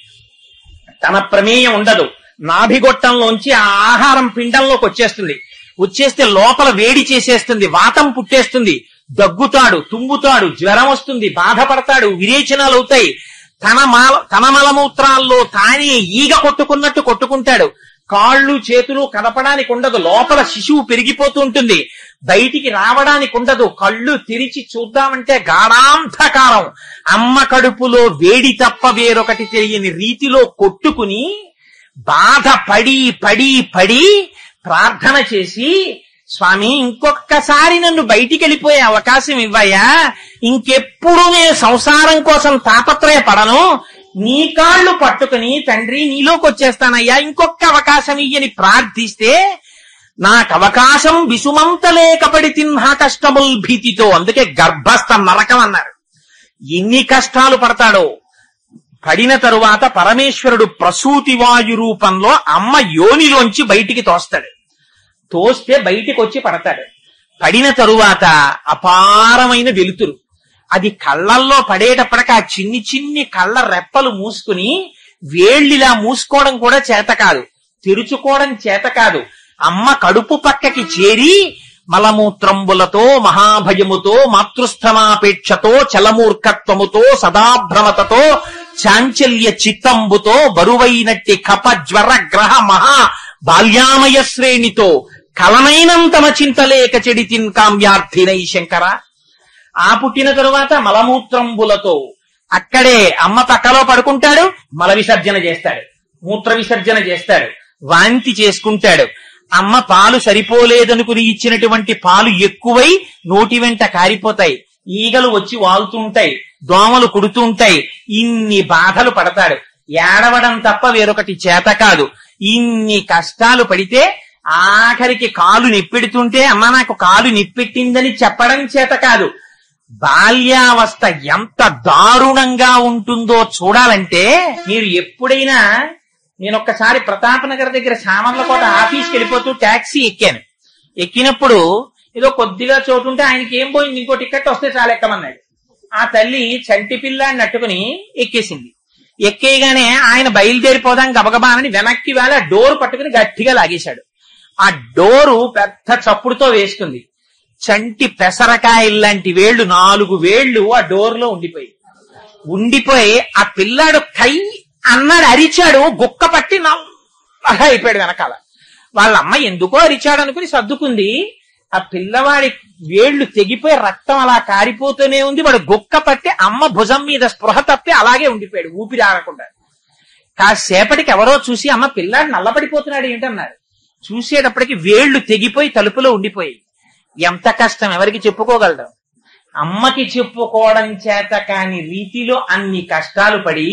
తన ప్రమేయం ఉండదు. నాభిగొట్టంలోంచి ఆ ఆహారం పిండంలోకి వచ్చేస్తే లోపల వేడి చేసేస్తుంది, వాతం పుట్టేస్తుంది, దగ్గుతాడు, తుమ్ముతాడు, జ్వరం వస్తుంది, బాధపడతాడు, విరేచనాలు అవుతాయి. తన మలమూత్రాల్లో తానే ఈగ కొట్టుకున్నట్టు కొట్టుకుంటాడు. కాళ్ళు చేతులు కదపడానికి ఉండదు, లోపల శిశువు పెరిగిపోతూ ఉంటుంది, బయటికి రావడానికి ఉండదు. కళ్ళు తెరిచి చూద్దామంటే గాఢాంధకారం. అమ్మ కడుపులో వేడి తప్ప వేరొకటి తెలియని రీతిలో కొట్టుకుని బాధ పడి పడి పడి ప్రార్థన చేసి, స్వామి ఇంకొక్కసారి నన్ను బయటికి వెళ్ళిపోయే అవకాశం ఇవ్వయ్యా, ఇంకెప్పుడు నేను సంసారం కోసం తాపత్రయపడను, నీ కాళ్ళు పట్టుకుని తండ్రి నీలోకి వచ్చేస్తానయ్యా, ఇంకొక అవకాశం ఇయ్యని ప్రార్థిస్తే నాకు అవకాశం విసుమంతలేకపడి తిన్హా కష్టముల్ భీతితో. అందుకే గర్భస్థ నరకం అన్నారు. ఎన్ని కష్టాలు పడతాడో. పడిన తరువాత పరమేశ్వరుడు ప్రసూతి వాయు రూపంలో అమ్మ యోనిలోంచి బయటికి తోస్తాడు. తోస్తే బయటికి వచ్చి పడతాడు. పడిన తరువాత అపారమైన వెలుతురు. అది కళ్ళల్లో పడేటప్పటికి ఆ చిన్ని చిన్ని కళ్ళ రెప్పలు మూసుకుని వేళ్ళిలా మూసుకోవడం కూడా చేత కాదు, తెరుచుకోవడం చేత కాదు. అమ్మ కడుపు పక్కకి చేరి మలమూత్రంబులతో మహాభయముతో మాతృస్థమాపేక్షతో చలమూర్ఖత్వముతో సదాభ్రమతతో చాంచల్య చిత్తంబుతో బరువైనట్టి కప జ్వర గ్రహ మహా బాల్యామయ శ్రేణితో కలనైనంతమ చింతలేక చెడితిన్ కామ్యార్థినై శంకర. ఆ పుట్టిన తరువాత మలమూత్రంబులతో అక్కడే అమ్మ పక్కలో పడుకుంటాడు, మల విసర్జన చేస్తాడు, మూత్ర విసర్జన చేస్తాడు, వాంతి చేసుకుంటాడు. అమ్మ పాలు సరిపోలేదనుకుని ఇచ్చినటువంటి పాలు ఎక్కువై నోటి వెంట కారిపోతాయి, ఈగలు వచ్చి వాలుతుంటాయి, దోమలు కుడుతుంటాయి. ఇన్ని బాధలు పడతాడు. ఏడవడం తప్ప వేరొకటి చేత కాదు. ఇన్ని కష్టాలు పడితే ఆఖరికి కాలు నిప్పెడుతుంటే అమ్మ నాకు కాలు నిప్పెట్టిందని చెప్పడం చేత కాదు. బాల్యావస్థ ఎంత దారుణంగా ఉంటుందో చూడాలంటే మీరు ఎప్పుడైనా, నేను ఒక్కసారి ప్రతాపనగర్ దగ్గర సామర్లకోట ఆఫీస్కి వెళ్ళిపోతూ టాక్సీ ఎక్కాను. ఎక్కినప్పుడు ఏదో కొద్దిగా చోటు ఉంటే ఆయనకి ఏం పోయింది, ఇంకో టికెట్ వస్తే చాలా ఎక్కమన్నాడు. ఆ తల్లి చంటి పిల్లాన్ని నట్టుకుని ఎక్కేసింది. ఎక్కేయగానే ఆయన బయలుదేరిపోదాం గబగబానని వెనక్కి వేళ డోర్ పట్టుకుని గట్టిగా లాగేశాడు. ఆ డోరు పెద్ద చప్పుడుతో వేస్తుంది. చంటి పెసరకాయల్లాంటి వేళ్లు 4 వేళ్లు ఆ డోర్ లో ఉండిపోయి ఆ పిల్లాడు కై అన్నాడు, అరిచాడు, గుక్క పట్టి నల్లగా అయిపోయాడు వెనకాల. వాళ్ళ అమ్మ ఎందుకో అరిచాడు అనుకుని సర్దుకుంది. ఆ పిల్లవాడి వేళ్లు తెగిపోయి రక్తం అలా కారిపోతూనే ఉంది. వాడు గుక్క పట్టి అమ్మ భుజం మీద స్పృహ తప్పి అలాగే ఉండిపోయాడు, ఊపిరి ఆడకుండా. కాసేపటికి ఎవరో చూసి అమ్మ పిల్లాడు నల్లబడిపోతున్నాడు ఏంటన్నారు. చూసేటప్పటికి వేళ్లు తెగిపోయి తలుపులో ఉండిపోయి. ఎంత కష్టం ఎవరికి చెప్పుకోగలడం. అమ్మకి చెప్పుకోవడం చేత కాని రీతిలో అన్ని కష్టాలు పడి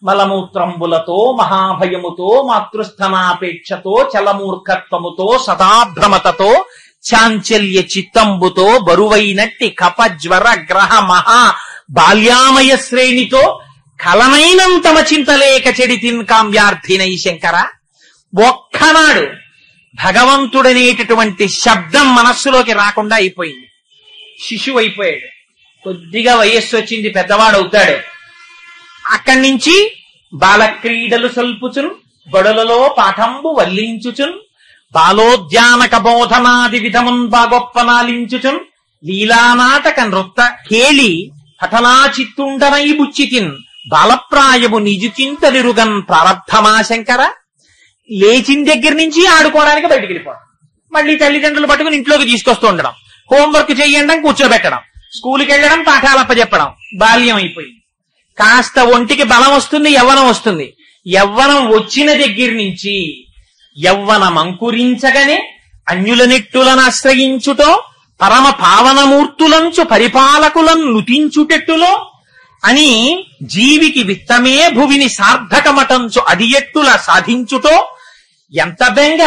మలమూత్రంబులతో మహాభయముతో మాతృస్థనాపేక్షతో చలమూర్ఖత్వముతో సదాభ్రమతతో చాంచల్య చిత్తంబుతో బరువైనట్టి కప జ్వర గ్రహ మహా బాల్యామయ శ్రేణితో కలనైనంతమ చింతలేక చెడితిన్ కామ్యార్థినై శంకర. ఒక్కనాడు భగవంతుడనేటటువంటి శబ్దం మనస్సులోకి రాకుండా అయిపోయింది. శిశువు అయిపోయాడు. కొద్దిగా వయస్సు వచ్చింది, పెద్దవాడవుతాడు. అక్కడి నుంచి బాలక్రీడలు సల్పుచున్ బడులలో పాఠంబు వల్లించుచున్ బాలోద్యానక బోధనాది విధమున్ బాగొప్పనాలించుచున్ లీలానాటక నృత్త కేళి పఠనా చిత్తుండనై బుచ్చితిన్ బాలప్రాయము నిజుచింతలిరుగన్ ప్రారబ్ధమా శంకర. లేచిన దగ్గర నుంచి ఆడుకోవడానికి బయటికి వెళ్ళిపోవడం, మళ్ళీ తల్లిదండ్రులు పట్టుకుని ఇంట్లోకి తీసుకొస్తూ ఉండడం, హోంవర్క్ చేయడం, కూర్చోబెట్టడం, స్కూల్కి వెళ్ళడం, పాఠాలప్ప చెప్పడం. బాల్యం అయిపోయింది. కాస్త ఒంటికి బలం వస్తుంది, యవ్వనం వస్తుంది. యవ్వనం వచ్చిన దగ్గర నుంచి యవ్వనం అంకురించగానే అన్యుల నెట్టులను ఆశ్రయించుటో పరమ పావనమూర్తులంచు పరిపాలకులను నుతించుటెట్టులో అని జీవికి విత్తమే భువిని సార్థకమటంచు అది ఎట్టులా సాధించుటో. ఎంత బెంగ!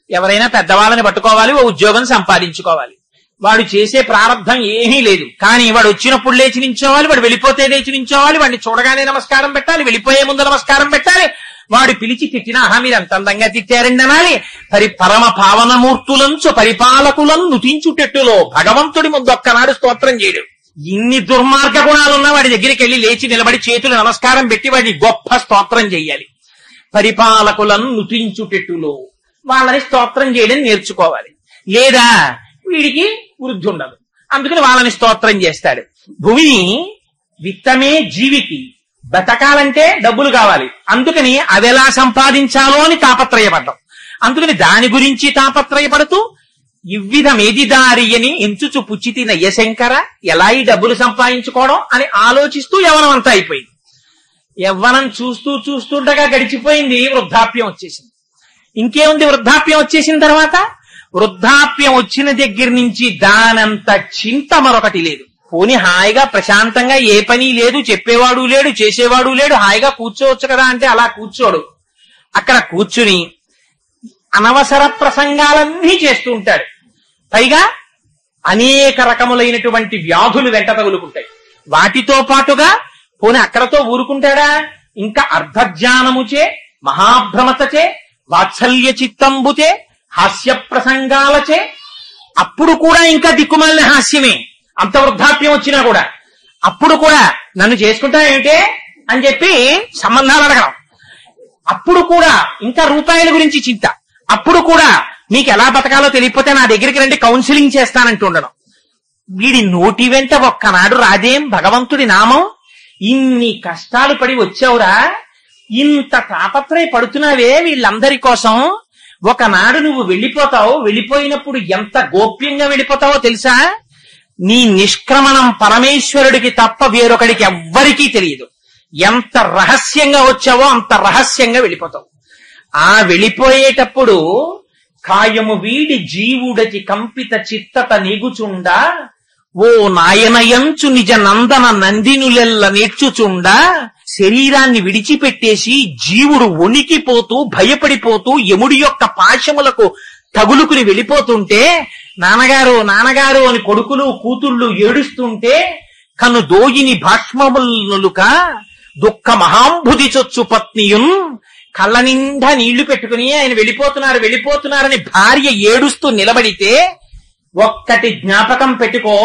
ఎవరైనా పెద్దవాళ్ళని పట్టుకోవాలి, ఓ ఉద్యోగం సంపాదించుకోవాలి. వాడు చేసే ప్రారంభం ఏమీ లేదు. కానీ వాడు వచ్చినప్పుడు లేచి నించోవాలి, వాడు వెళ్ళిపోతే లేచి నించోవాలి, వాడిని చూడగానే నమస్కారం పెట్టాలి, వెళ్ళిపోయే ముందు నమస్కారం పెట్టాలి. వాడు పిలిచి తిట్టినా ఆహా మీరు ఎంత అందంగా తిట్టారండి అనాలి. పరమ పావనమూర్తులంచు పరిపాలకులను నుతించుటెట్టులో భగవంతుడి ముందు ఒక్కనాడు స్తోత్రం చేయడు. ఇన్ని దుర్మార్గ గుణాలున్నా వాడి దగ్గరికి వెళ్ళి లేచి నిలబడి చేతులు నమస్కారం పెట్టి వాడిని గొప్ప స్తోత్రం చెయ్యాలి. పరిపాలకులను నుతించుటెట్టులో వాళ్ళని స్తోత్రం చేయడం నేర్చుకోవాలి. లేదా వీడికి వృద్ధి ఉండదు, అందుకని వాళ్ళని స్తోత్రం చేస్తాడు. భూమిని విత్తమే జీవికి. బతకాలంటే డబ్బులు కావాలి, అందుకని అదెలా సంపాదించాలో అని తాపత్రయపడ్డాం. అందుకని దాని గురించి తాపత్రయపడుతూ ఇవ్విధమేది దారి అని ఎంచుచు పుచ్చితి నయ్యశంకర. ఎలా ఈ డబ్బులు సంపాదించుకోవడం అని ఆలోచిస్తూ యవ్వనం అంతా అయిపోయింది. యవ్వనం చూస్తూ చూస్తుండగా గడిచిపోయింది. వృద్ధాప్యం వచ్చేసింది. ఇంకేముంది? వృద్ధాప్యం వచ్చేసిన తర్వాత వృద్ధాప్యం వచ్చిన దగ్గర నుంచి దానంత చింత మరొకటి లేదు. పోని హాయిగా ప్రశాంతంగా ఏ పని లేదు, చెప్పేవాడు లేడు, చేసేవాడు లేడు, హాయిగా కూర్చోవచ్చు కదా అంటే అలా కూర్చోడు. అక్కడ కూర్చుని అనవసర ప్రసంగాలన్నీ చేస్తూ ఉంటాడు. పైగా అనేక రకములైనటువంటి వ్యాధులు వెంట తగులుకుంటాయి. వాటితో పాటుగా పోని అక్కడతో ఊరుకుంటాడా? ఇంకా అర్ధజ్ఞానముచే, మహాభ్రమతచే, వాత్సల్య చిత్తంబుచే, హాస్య ప్రసంగాలచే, అప్పుడు కూడా ఇంకా దిక్కుమాలిన హాస్యమే. అంత వృద్ధాప్యం వచ్చినా కూడా అప్పుడు కూడా నన్ను చేసుకుంటా ఏమిటే అని చెప్పి సంబంధాలు అడగడం. అప్పుడు కూడా ఇంకా రూపాయల గురించి చింత. అప్పుడు కూడా మీకు ఎలా బతకాలో తెలియకపోతే నా దగ్గరికి రండి, కౌన్సిలింగ్ చేస్తానంటూ ఉండడం. వీడి నోటి వెంట ఒక్కనాడు రాదేం భగవంతుడి నామం. ఇన్ని కష్టాలు పడి వచ్చావురా, ఇంత తాపత్రయ పడుతున్నావే వీళ్ళందరి కోసం. ఒకనాడు నువ్వు వెళ్ళిపోతావు. వెళ్ళిపోయినప్పుడు ఎంత గోప్యంగా వెళ్ళిపోతావో తెలుసా? నీ నిష్క్రమణం పరమేశ్వరుడికి తప్ప వేరొకడికి ఎవ్వరికీ తెలియదు. ఎంత రహస్యంగా వచ్చావో అంత రహస్యంగా వెళ్ళిపోతావు. ఆ వెళ్ళిపోయేటప్పుడు కాయము వీడి జీవుడకి కంపిత చిత్తత నీగుచుండా, ఓ నాయనయంచు నిజ నందన నందినులెల్ల నేర్చుచుండా, శరీరాన్ని విడిచిపెట్టేసి జీవుడు వణికిపోతూ భయపడిపోతూ యముడి యొక్క పాశములకు తగులుకుని వెళ్ళిపోతుంటే, నాన్నగారు నాన్నగారు అని కొడుకులు కూతుళ్ళు ఏడుస్తుంటే, కను దోయిని భాష్మములుక దుఃఖ మహాంబుధి చొచ్చు పత్నియున్, కళ్ళ నిండా నీళ్లు పెట్టుకుని ఆయన వెళ్ళిపోతున్నారని భార్య ఏడుస్తూ నిలబడితే, ఒక్కటి జ్ఞాపకం పెట్టుకో,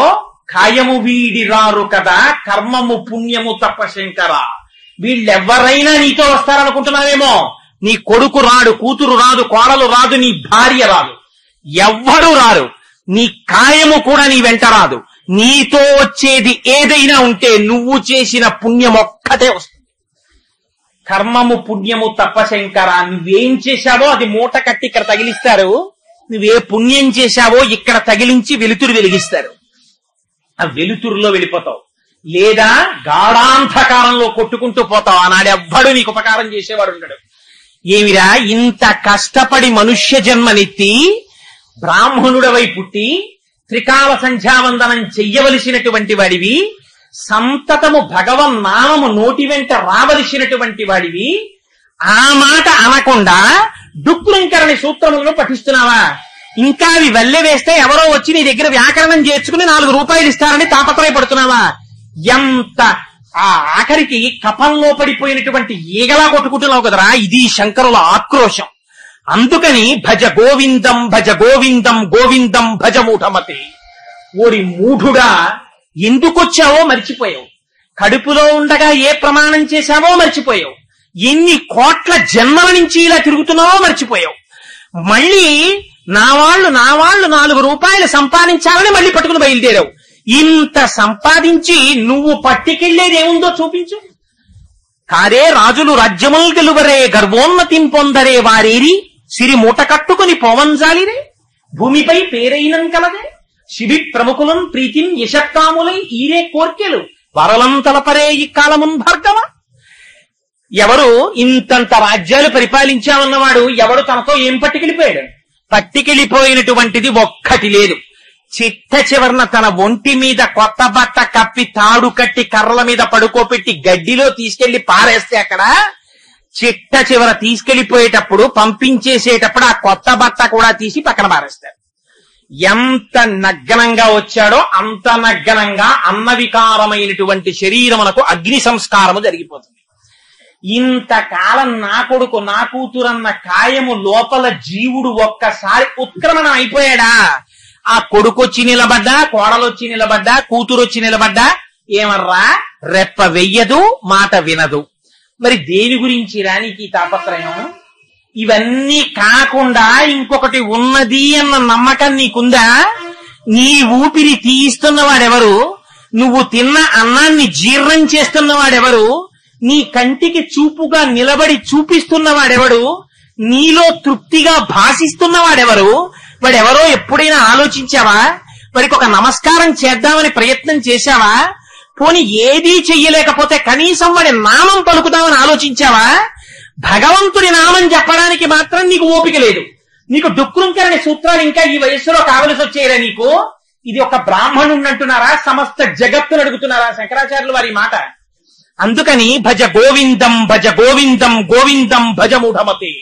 కాయము వీడి రారు కదా కర్మము పుణ్యము తప్ప శంకర. వీళ్ళెవ్వరైనా నీతో వస్తారనుకుంటున్నావేమో. నీ కొడుకు రాడు, కూతురు రాదు, కోడలు రాదు, నీ భార్య రాదు, ఎవ్వరూ రారు. నీ కాయము కూడా నీ వెంట రాదు. నీతో వచ్చేది ఏదైనా ఉంటే నువ్వు చేసిన పుణ్యం ఒక్కటే వస్తుంది. కర్మము పుణ్యము తప్ప శంకర. నువ్వేం చేశావో అది మూట కట్టి ఇక్కడ తగిలిస్తారు. నువ్వే పుణ్యం చేశావో ఇక్కడ తగిలించి వెలుతురు వెలిగిస్తారు. ఆ వెలుతురులో వెళ్ళిపోతావు, లేదా గాఢాంధకారంలో కొట్టుకుంటూ పోతావు. ఆనాడు ఎవ్వడు నీకు ఉపకారం చేసేవాడు ఉండడు. ఏమిరా ఇంత కష్టపడి మనుష్య జన్మనెత్తి బ్రాహ్మణుడవై పుట్టి త్రికాల సంధ్యావందనం చెయ్యవలసినటువంటి వాడివి, సంతతము భగవన్నామము నోటి వెంట రావలసినటువంటి వాడివి, ఆ మాట అనకుండా డుక్రుంకరణి సూత్రములను పఠిస్తున్నావా? ఇంకా అవి వల్లె వేస్తే ఎవరో వచ్చి నీ దగ్గర వ్యాకరణం చేర్చుకుని 4 రూపాయలు ఇస్తారని తాపత్రయపడుతున్నావా? ఎంత ఆ ఆఖరికి కపంలో పడిపోయినటువంటి ఈగలా కొట్టుకుంటున్నావు కదరా. ఇది శంకరుల ఆక్రోశం. అందుకని భజ గోవిందం భజ గోవిందం గోవిందం భజ మూఢమతి. ఓరి మూఢుడా, ఎందుకొచ్చావో మర్చిపోయావు. కడుపులో ఉండగా ఏ ప్రమాణం చేశావో మర్చిపోయావు. ఎన్ని కోట్ల జన్మల నుంచి ఇలా తిరుగుతున్నావో మర్చిపోయావు. మళ్ళీ నా వాళ్ళు 4 రూపాయలు సంపాదించాలని మళ్ళీ పట్టుకుని బయలుదేరావు. ఇంత సంపాదించి నువ్వు పట్టుకెళ్లేదేముందో చూపించు. కారే రాజులు రాజ్యముల్ గెలువరే గర్వోన్నతిం పొందరే వారేరి సిరి మూట కట్టుకుని పోవంజాలిరే భూమిపై పేరైనం కలదే శిబి ప్రముఖులం ప్రీతిం యశక్కాములై ఈరే కోర్కెలు వరలం తలపరే ఈ కాలమున్ భార్గవ. ఎవరు ఇంతంత రాజ్యాలు పరిపాలించామన్నవాడు ఎవడు తనతో ఏం పట్టుకెళ్ళిపోయాడు? పట్టుకెళ్ళిపోయినటువంటిది ఒక్కటి లేదు. చిట్ట చివరన తన ఒంటి మీద కొత్త బట్ట కప్పి తాడు కట్టి కర్రల మీద పడుకోపెట్టి గడ్డిలో తీసుకెళ్లి పారేస్తే అక్కడ చిట్ట చివర తీసుకెళ్లిపోయేటప్పుడు పంపించేసేటప్పుడు ఆ కొత్త బట్ట కూడా తీసి పక్కన పారేస్తాడు. ఎంత నగ్నంగా వచ్చాడో అంత నగ్నంగా అన్నవికారమైనటువంటి శరీరమునకు అగ్ని సంస్కారము జరిగిపోతుంది. ఇంతకాలం నా కొడుకు నా కూతురన్న కాయము లోపల జీవుడు ఒక్కసారి ఉత్క్రమణం అయిపోయాడా? ఆ కొడుకొచ్చి నిలబడ్డా, కోడలొచ్చి నిలబడ్డా, కూతురొచ్చి నిలబడ్డా ఏమర్రా రెప్ప వెయ్యదు, మాట వినదు. మరి దేని గురించి రానికి తాపత్రయం? ఇవన్నీ కాకుండా ఇంకొకటి ఉన్నది అన్న నమ్మకం నీకుందా? నీ ఊపిరి తీయిస్తున్నవాడెవరు? నువ్వు తిన్న అన్నాన్ని జీర్ణం చేస్తున్నవాడెవరు? నీ కంటికి చూపుగా నిలబడి చూపిస్తున్నవాడెవడు? నీలో తృప్తిగా భాషిస్తున్నవాడెవరు? వాడెవరో ఎప్పుడైనా ఆలోచించావా? వాడికి ఒక నమస్కారం చేద్దామని ప్రయత్నం చేశావా? పోని ఏదీ చెయ్యలేకపోతే కనీసం వాడి నామం పలుకుదామని ఆలోచించావా? భగవంతుడి నామం చెప్పడానికి మాత్రం నీకు ఓపిక లేదు. నీకు డుక్రుంకరణి సూత్రాలు ఇంకా ఈ వయస్సులో కావలసి వచ్చేయరా నీకు? ఇది ఒక బ్రాహ్మణుడు అంటున్నారా? సమస్త జగత్తును అడుగుతున్నారా శంకరాచార్యులు వారి మాట? అందుకని భజ గోవిందం భజ గోవిందం గోవిందం భజ మూఢమతి.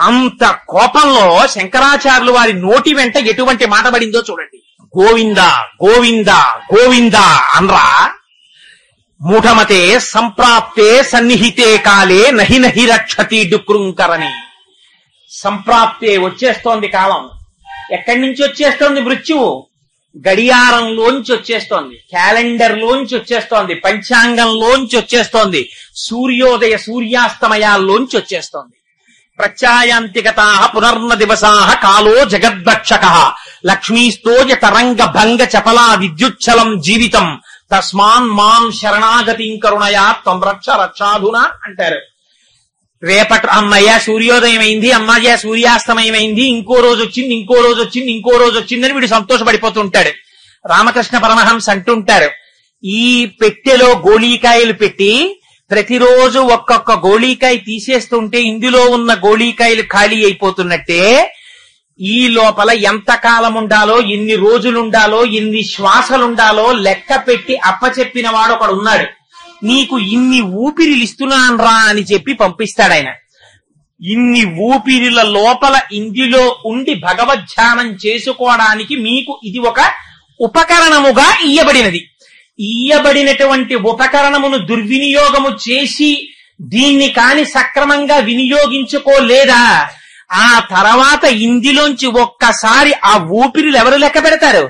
అంత కోపంలో శంకరాచార్యులు వారి నోటి వెంట ఎటువంటి మాట పడిందో చూడండి. గోవింద గోవింద గోవింద అన్రా మూఢమతే సంప్రాప్తే సన్నిహితే కాలే నహి నహి రక్షతి డుక్రుంకరణి. సంప్రాప్తే వచ్చేస్తోంది కాలం. ఎక్కడి నుంచి వచ్చేస్తోంది మృత్యువు? గడియారంలోంచి వచ్చేస్తోంది, క్యాలెండర్ లోంచి వచ్చేస్తోంది, పంచాంగంలోంచి వచ్చేస్తోంది, సూర్యోదయ సూర్యాస్తమయాల్లోంచి వచ్చేస్తోంది. ప్రత్యాయాంతికతా పునర్న దివసా కాలో జగద్భక్షక లక్ష్మీస్తోజ తరంగ భంగ చపలా విద్యుచ్చలం జీవితం తస్మాన్ మాం శరణాగతిం కరుణయా త్వం రక్ష రక్షాధునా అంటారు. రేపటి అమ్మయ్య సూర్యోదయం అయింది, అమ్మయ్య సూర్యాస్తమయమైంది, ఇంకో రోజు వచ్చింది, ఇంకో రోజు వచ్చింది, ఇంకో రోజు వచ్చిందని వీడు సంతోషపడిపోతుంటాడు. రామకృష్ణ పరమహంస అంటుంటారు, ఈ పెట్టెలో గోళీకాయలు పెట్టి ప్రతిరోజు ఒక్కొక్క గోళీకాయ తీసేస్తుంటే ఇందులో ఉన్న గోళీకాయలు ఖాళీ అయిపోతున్నట్టే ఈ లోపల ఎంత కాలం ఉండాలో, ఎన్ని రోజులుండాలో, ఎన్ని శ్వాసలుండాలో లెక్క పెట్టి అప్పచెప్పిన వాడు ఒకడు ఉన్నాడు. నీకు ఇన్ని ఊపిరిలు ఇస్తున్నాన్రా అని చెప్పి పంపిస్తాడాయన. ఇన్ని ఊపిరిల లోపల ఇందులో ఉండి భగవద్ధ్యానం చేసుకోవడానికి మీకు ఇది ఒక ఉపకరణముగా ఇయ్యబడినది. ఇయ్యబడినటువంటి ఉపకరణమును దుర్వినియోగము చేసి దీన్ని కాని సక్రమంగా వినియోగించుకోలేదా? ఆ తర్వాత ఇందులోంచి ఒక్కసారి ఆ ఊపిరిలు ఎవరు లెక్క పెడతారు?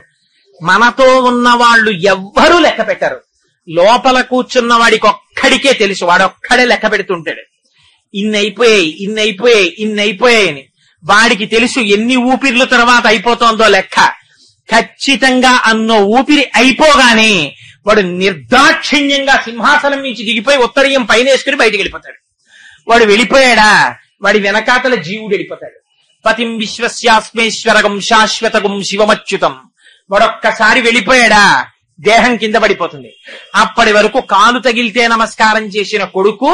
మనతో ఉన్న వాళ్ళు ఎవ్వరూ లెక్క పెట్టరు. లోపల కూర్చున్న వాడికి ఒక్కడికే తెలుసు, వాడొక్కడే లెక్క పెడుతుంటాడు. ఇన్నైపోయాయని వాడికి తెలుసు ఎన్ని ఊపిర్ల తర్వాత అయిపోతోందో లెక్క. ఖచ్చితంగా అన్నో ఊపిరి అయిపోగానే వాడు నిర్దాక్షిణ్యంగా సింహాసనం నుంచి దిగిపోయి ఉత్తరీయం పైన వేసుకుని బయటికి వెళ్ళిపోతాడు. వాడు వెళ్ళిపోయాడా, వాడి వెనకాతల జీవుడు వెళ్ళిపోతాడు. పతిం విశ్వస్యాస్మేశ్వరగం శాశ్వతగం శివమచ్యుతం. వాడొక్కసారి వెళ్ళిపోయాడా, దేహం కింద పడిపోతుంది. అప్పటి వరకు కాలు తగిలితే నమస్కారం చేసిన కొడుకు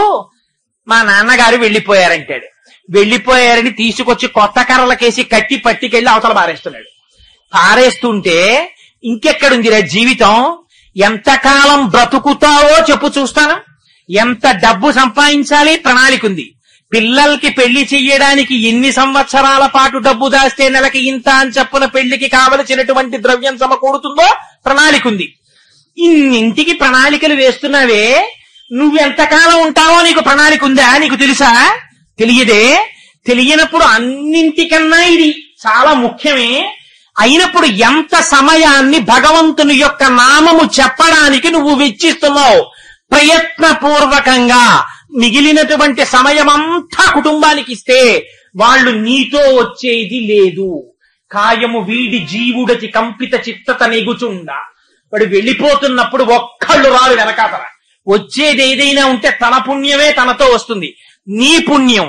మా నాన్నగారు వెళ్ళిపోయారంటాడు. వెళ్ళిపోయారని తీసుకొచ్చి కొత్త కర్రలకేసి కట్టి పట్టికెళ్లి అవతల పారేస్తున్నాడు. పారేస్తుంటే ఇంకెక్కడుందిరా జీవితం? ఎంతకాలం బ్రతుకుతావో చెప్పు చూస్తాను. ఎంత డబ్బు సంపాదించాలి ప్రణాళిక ఉంది. పిల్లలకి పెళ్లి చెయ్యడానికి ఎన్ని సంవత్సరాల పాటు డబ్బు దాస్తే నెలకి ఇంత అని చెప్పున పెళ్లికి కావలసినటువంటి ద్రవ్యం సమకూడుతుందో ప్రణాళిక ఉంది. ఇన్నింటికి ప్రణాళికలు వేస్తున్నావే, నువ్వెంతకాలం ఉంటావో నీకు ప్రణాళిక ఉందా? నీకు తెలుసా? తెలియదే. తెలియనప్పుడు అన్నింటికన్నా ఇది చాలా ముఖ్యమే. అయినప్పుడు ఎంత సమయాన్ని భగవంతుని యొక్క నామము చెప్పడానికి నువ్వు వెచ్చిస్తున్నావు? ప్రయత్నపూర్వకంగా మిగిలినటువంటి సమయమంతా కుటుంబానికి ఇస్తే వాళ్ళు నీతో వచ్చేది లేదు. కాయము వీడి జీవుడతి కంపిత చిత్తత నెగుచుండ. వాడు వెళ్ళిపోతున్నప్పుడు ఒక్కళ్ళు రారు వెనకాతల. వచ్చేది ఏదైనా ఉంటే తన పుణ్యమే తనతో వస్తుంది. నీ పుణ్యం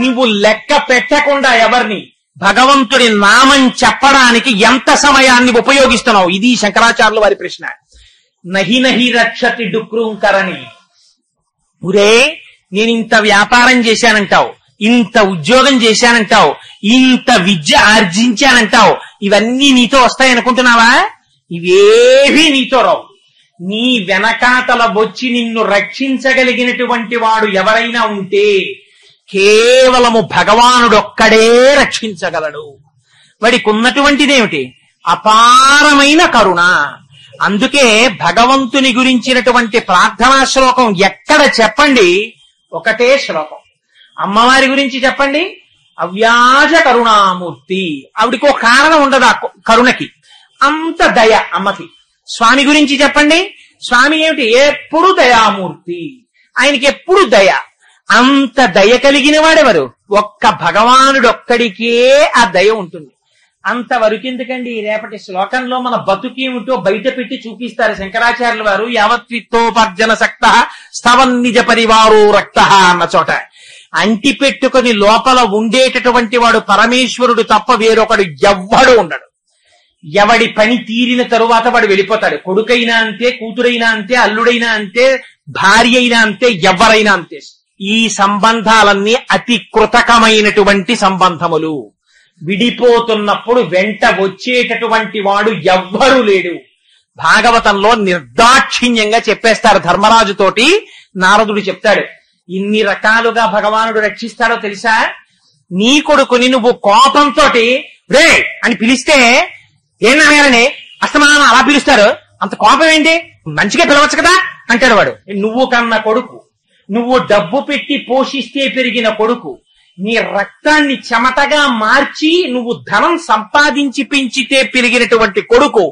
నువ్వు లెక్క పెట్టకుండా ఎవరిని భగవంతుడి నామం చెప్పడానికి ఎంత సమయాన్ని ఉపయోగిస్తున్నావు? ఇది శంకరాచార్యుల వారి ప్రశ్న. నహి నహి రక్షతి డుక్రూంకరణి. ఉరే, నేను ఇంత వ్యాపారం చేశానంటావు, ఇంత ఉద్యోగం చేశానంటావు, ఇంత విద్య ఆర్జించానంటావు, ఇవన్నీ నీతో వస్తాయనుకుంటున్నావా? ఇవేవీ నీతో రావు. నీ వెనకాతల వచ్చి నిన్ను రక్షించగలిగినటువంటి వాడు ఎవరైనా ఉంటే కేవలము భగవానుడొక్కడే రక్షించగలడు. వాడికి ఉన్నటువంటిదేమిటి? అపారమైన కరుణ. అందుకే భగవంతుని గురించినటువంటి ప్రార్థనా శ్లోకం ఎక్కడ చెప్పండి? ఒకటే శ్లోకం. అమ్మవారి గురించి చెప్పండి, అవ్యాజ కరుణామూర్తి. ఆవిడికి ఒక కారణం ఉండదు ఆ కరుణకి, అంత దయ అమ్మకి. స్వామి గురించి చెప్పండి, స్వామి ఏమిటి? ఎప్పుడు దయామూర్తి, ఆయనకి ఎప్పుడు దయ. అంత దయ కలిగిన వాడెవరు? ఒక్క భగవానుడొక్కడికే ఆ దయ ఉంటుంది. అంతవరకు ఎందుకండి? రేపటి శ్లోకంలో మన బతుకేమిటో బయట పెట్టి చూపిస్తారు శంకరాచార్యుల వారు. యావత్విత్తోపర్జన సక్త స్తవం నిజ పరివారో రక్త అన్న చోట అంటి పెట్టుకుని లోపల ఉండేటటువంటి వాడు పరమేశ్వరుడు తప్ప వేరొకడు ఎవ్వడు ఉండడు. ఎవడి పని తీరిన తరువాత వాడు వెళ్ళిపోతాడు. కొడుకైనా అంతే, కూతురైనా అంతే, అల్లుడైనా అంతే, భార్య అయినా అంతే, ఎవరైనా అంతే. ఈ సంబంధాలన్నీ అతి కృతకమైనటువంటి సంబంధములు. విడిపోతున్నప్పుడు వెంట వచ్చేటటువంటి వాడు ఎవ్వరూ లేడు. భాగవతంలో నిర్దాక్షిణ్యంగా చెప్పేస్తారు. ధర్మరాజుతోటి నారదుడు చెప్తాడు, ఇన్ని రకాలుగా భగవానుడు రక్షిస్తాడో తెలుసా? నీ కొడుకుని నువ్వు కోపంతో రే అని పిలిస్తే ఏనాయనని అస్తమానం అలా పిలుస్తారు, అంత కోపం ఏంటి, మంచిగా పిలవచ్చు కదా అంటాడు వాడు. నువ్వు కన్న కొడుకు, నువ్వు డబ్బు పెట్టి పోషిస్తే పెరిగిన కొడుకు, నీ రక్తాన్ని చెమటగా మార్చి నువ్వు ధనం సంపాదించి పెంచితే పెరిగినటువంటి కొడుకు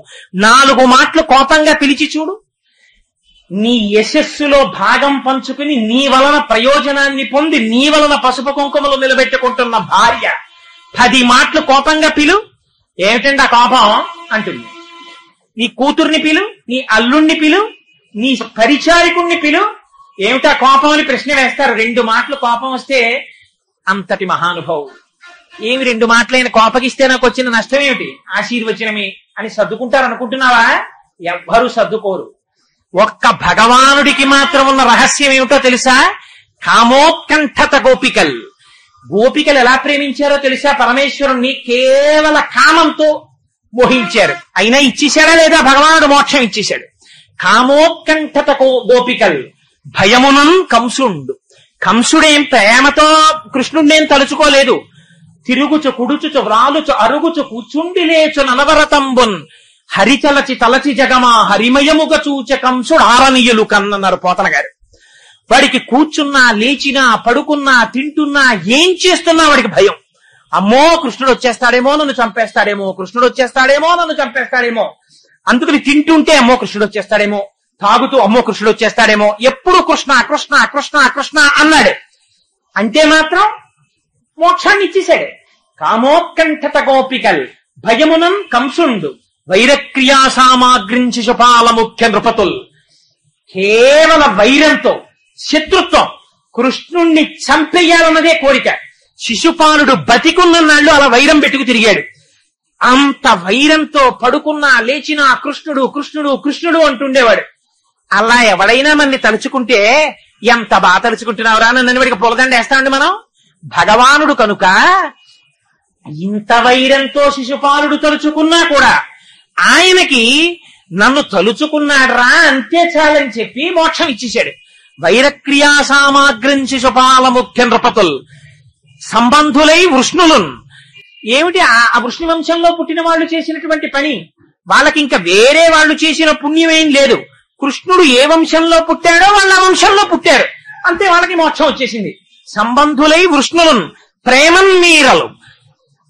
4 మాటలు కోపంగా పిలిచి చూడు. నీ యశస్సులో భాగం పంచుకుని నీ వలన ప్రయోజనాన్ని పొంది నీ వలన పసుపు కుంకుమలు నిలబెట్టుకుంటున్న భార్య 10 మాటలు కోపంగా పిలు. ఏమిటండి ఆ కోపం అంటుంది. నీ కూతుర్ని పిలు, నీ అల్లుణ్ణి పిలు, నీ పరిచారికుణ్ణి పిలు. ఏమిటా కోపం అని ప్రశ్న వేస్తారు. 2 మాటలు కోపం వస్తే అంతటి మహానుభావుడు. ఏమి 2 మాటలైన కోపగిస్తే నాకు వచ్చిన నష్టం ఏమిటి? ఆశీర్వచనమే అని సర్దుకుంటారు అనుకుంటున్నావా? ఎవ్వరూ సర్దుకోరు. ఒక్క భగవానుడికి మాత్రం ఉన్న రహస్యం ఏమిటో తెలుసా? కామోత్కంఠత గోపికల్. గోపికలు ఎలా ప్రేమించారో తెలుసా? పరమేశ్వరుణ్ణి కేవల కామంతో మోహించారు. అయినా ఇచ్చేశాడా లేదా? భగవానుడు మోక్షం ఇచ్చేశాడు. కామోత్కంఠత గోపికల్ భయమునం కంసుండు. కంసుడేం ప్రేమతో కృష్ణుడేం తలుచుకోలేదు. తిరుగుచు కుడుచుచు వ్రాలుచు అరుగుచు కూచుండి లేచు ననవరతంబున్ హరిచలచి తలచి జగమా హరిమయముగ చూచ కంసుడు ఆరనీయులు కన్నన్నారు పోతన గారు. వాడికి కూర్చున్నా, లేచినా, పడుకున్నా, తింటున్నా, ఏం చేస్తున్నా వాడికి భయం. అమ్మో కృష్ణుడు వచ్చేస్తాడేమో, నన్ను చంపేస్తాడేమో, కృష్ణుడు వచ్చేస్తాడేమో, నన్ను చంపేస్తాడేమో. అందుకని తింటుంటే అమ్మో కృష్ణుడు వచ్చేస్తాడేమో, తాగుతూ అమ్మో కృష్ణుడు వచ్చేస్తాడేమో. ఎప్పుడు కృష్ణ కృష్ణ కృష్ణ కృష్ణ అన్నాడు. అంటే మాత్రం మోక్షాన్ని ఇచ్చేశాడు. కామోత్కంఠత గోపికల్ భయమునం కంసుండు వైరక్రియా సామాగ్రిం శిశుపాల ముఖ్య నృపతుల్. కేవల వైరంతో, శత్రుత్వం, కృష్ణుణ్ణి చంపేయాలన్నదే కోరిక. శిశుపాలుడు బతికున్న నాళ్ళు అలా వైరం పెట్టుకు తిరిగాడు. అంత వైరంతో పడుకున్నా, లేచినా కృష్ణుడు కృష్ణుడు కృష్ణుడు అంటుండేవాడు. అలా ఎవడైనా మనని తలుచుకుంటే ఎంత బాగా తలుచుకుంటున్నావురా నన్ను వాడికి పొలదండ వేస్తామండి మనం. భగవానుడు కనుక ఇంత వైరంతో శిశుపాలుడు తలుచుకున్నా కూడా ఆయనకి నన్ను తలుచుకున్నాడ్రా అంతే చాలని చెప్పి మోక్షం ఇచ్చేశాడు. వైరక్రియా సామాగ్రం శిశుపాల ముఖ్య నృపతుల్ సంబంధులై వృష్ణులున్. ఏమిటి ఆ వృష్ణు వంశంలో పుట్టిన వాళ్ళు చేసినటువంటి పని? వాళ్ళకి ఇంకా వేరే వాళ్ళు చేసిన పుణ్యమేం లేదు. కృష్ణుడు ఏ వంశంలో పుట్టాడో వాళ్ళ వంశంలో పుట్టారు, అంతే, వాళ్ళకి మోక్షం వచ్చేసింది. సంబంధులై వృష్ణులున్ ప్రేమన్ మీరలు.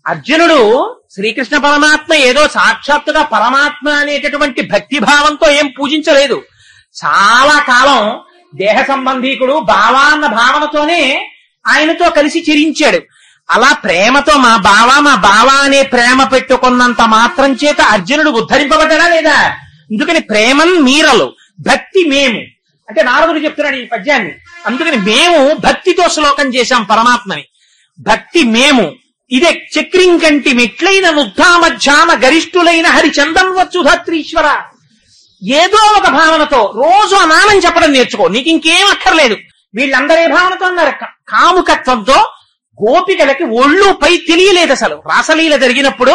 అర్జునుడు శ్రీకృష్ణ పరమాత్మ ఏదో సాక్షాత్తుగా పరమాత్మ అనేటటువంటి భక్తిభావంతో ఏం పూజించలేదు. చాలా కాలం దేహ సంబంధీకుడు బావా అన్న భావనతోనే ఆయనతో కలిసి చెరించాడు. అలా ప్రేమతో మా బావ అనే ప్రేమ పెట్టుకున్నంత మాత్రం చేత అర్జునుడు ఉద్ధరింపబడ్డా లేదా? అందుకని ప్రేమన్ మీరలు, భక్తి మేము అంటే నారదుడు చెప్తున్నాడు ఈ పద్యాన్ని. అందుకని మేము భక్తితో శ్లోకం చేశాం పరమాత్మని. భక్తి మేము ఇదే చక్రిం కంటి మెట్లైన ముగ్ధామధ్యామ గరిష్ఠులైన హరిచందం వచ్చుధత్రీశ్వర. ఏదో ఒక భావనతో రోజు ఆ నామం చెప్పడం నేర్చుకో, నీకు ఇంకేం అక్కర్లేదు. వీళ్ళందరే భావనతో అన్నారు. కాముకత్వంతో గోపికలకి ఒళ్ళు పై తెలియలేదు అసలు. రాసలీల జరిగినప్పుడు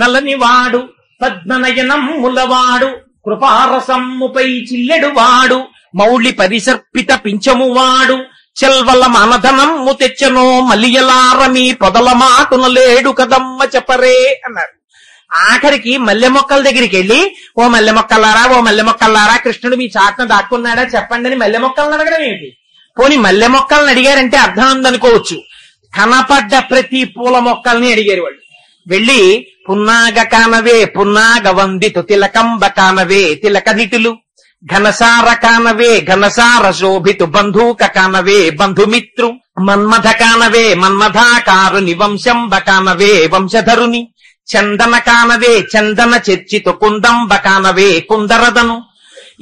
నల్లని వాడు పద్మనయనం ములవాడు కృపారసమ్ముపై చిల్లెడు వాడు మౌళి పరిసర్పిత పించము వాడు చెల్వల మనధనమ్ము తెచ్చనో మలియలారమి పొదల మాటునలేడు కదమ్మ చెప్పరే అన్నారు. ఆఖరికి మల్లె మొక్కల దగ్గరికి వెళ్ళి ఓ మల్లె మొక్కల్లారా కృష్ణుడు మీ చాటున దాక్కున్నాడా చెప్పండి అని మల్లె మొక్కలను అడగడం ఏమిటి? పోనీ మల్లె మొక్కలను అడిగారంటే అర్థం ఉందనుకోవచ్చు. కనపడ్డ ప్రతి పూల మొక్కల్ని అడిగారు వాళ్ళు. వెళ్ళి పున్నాగ కానవే పున్నాగ వందితు తిలకంబ కానవే తిలక నిటులు ఘనసార కానవే ఘనసార శోభితు బంధూక కానవే బంధుమిత్రు మన్మథ కానవే మన్మథాకారుని వంశంబ కానవే వంశధరుని చందన కానవే చందన చర్చితు కుందంబ కానవే కుందరదను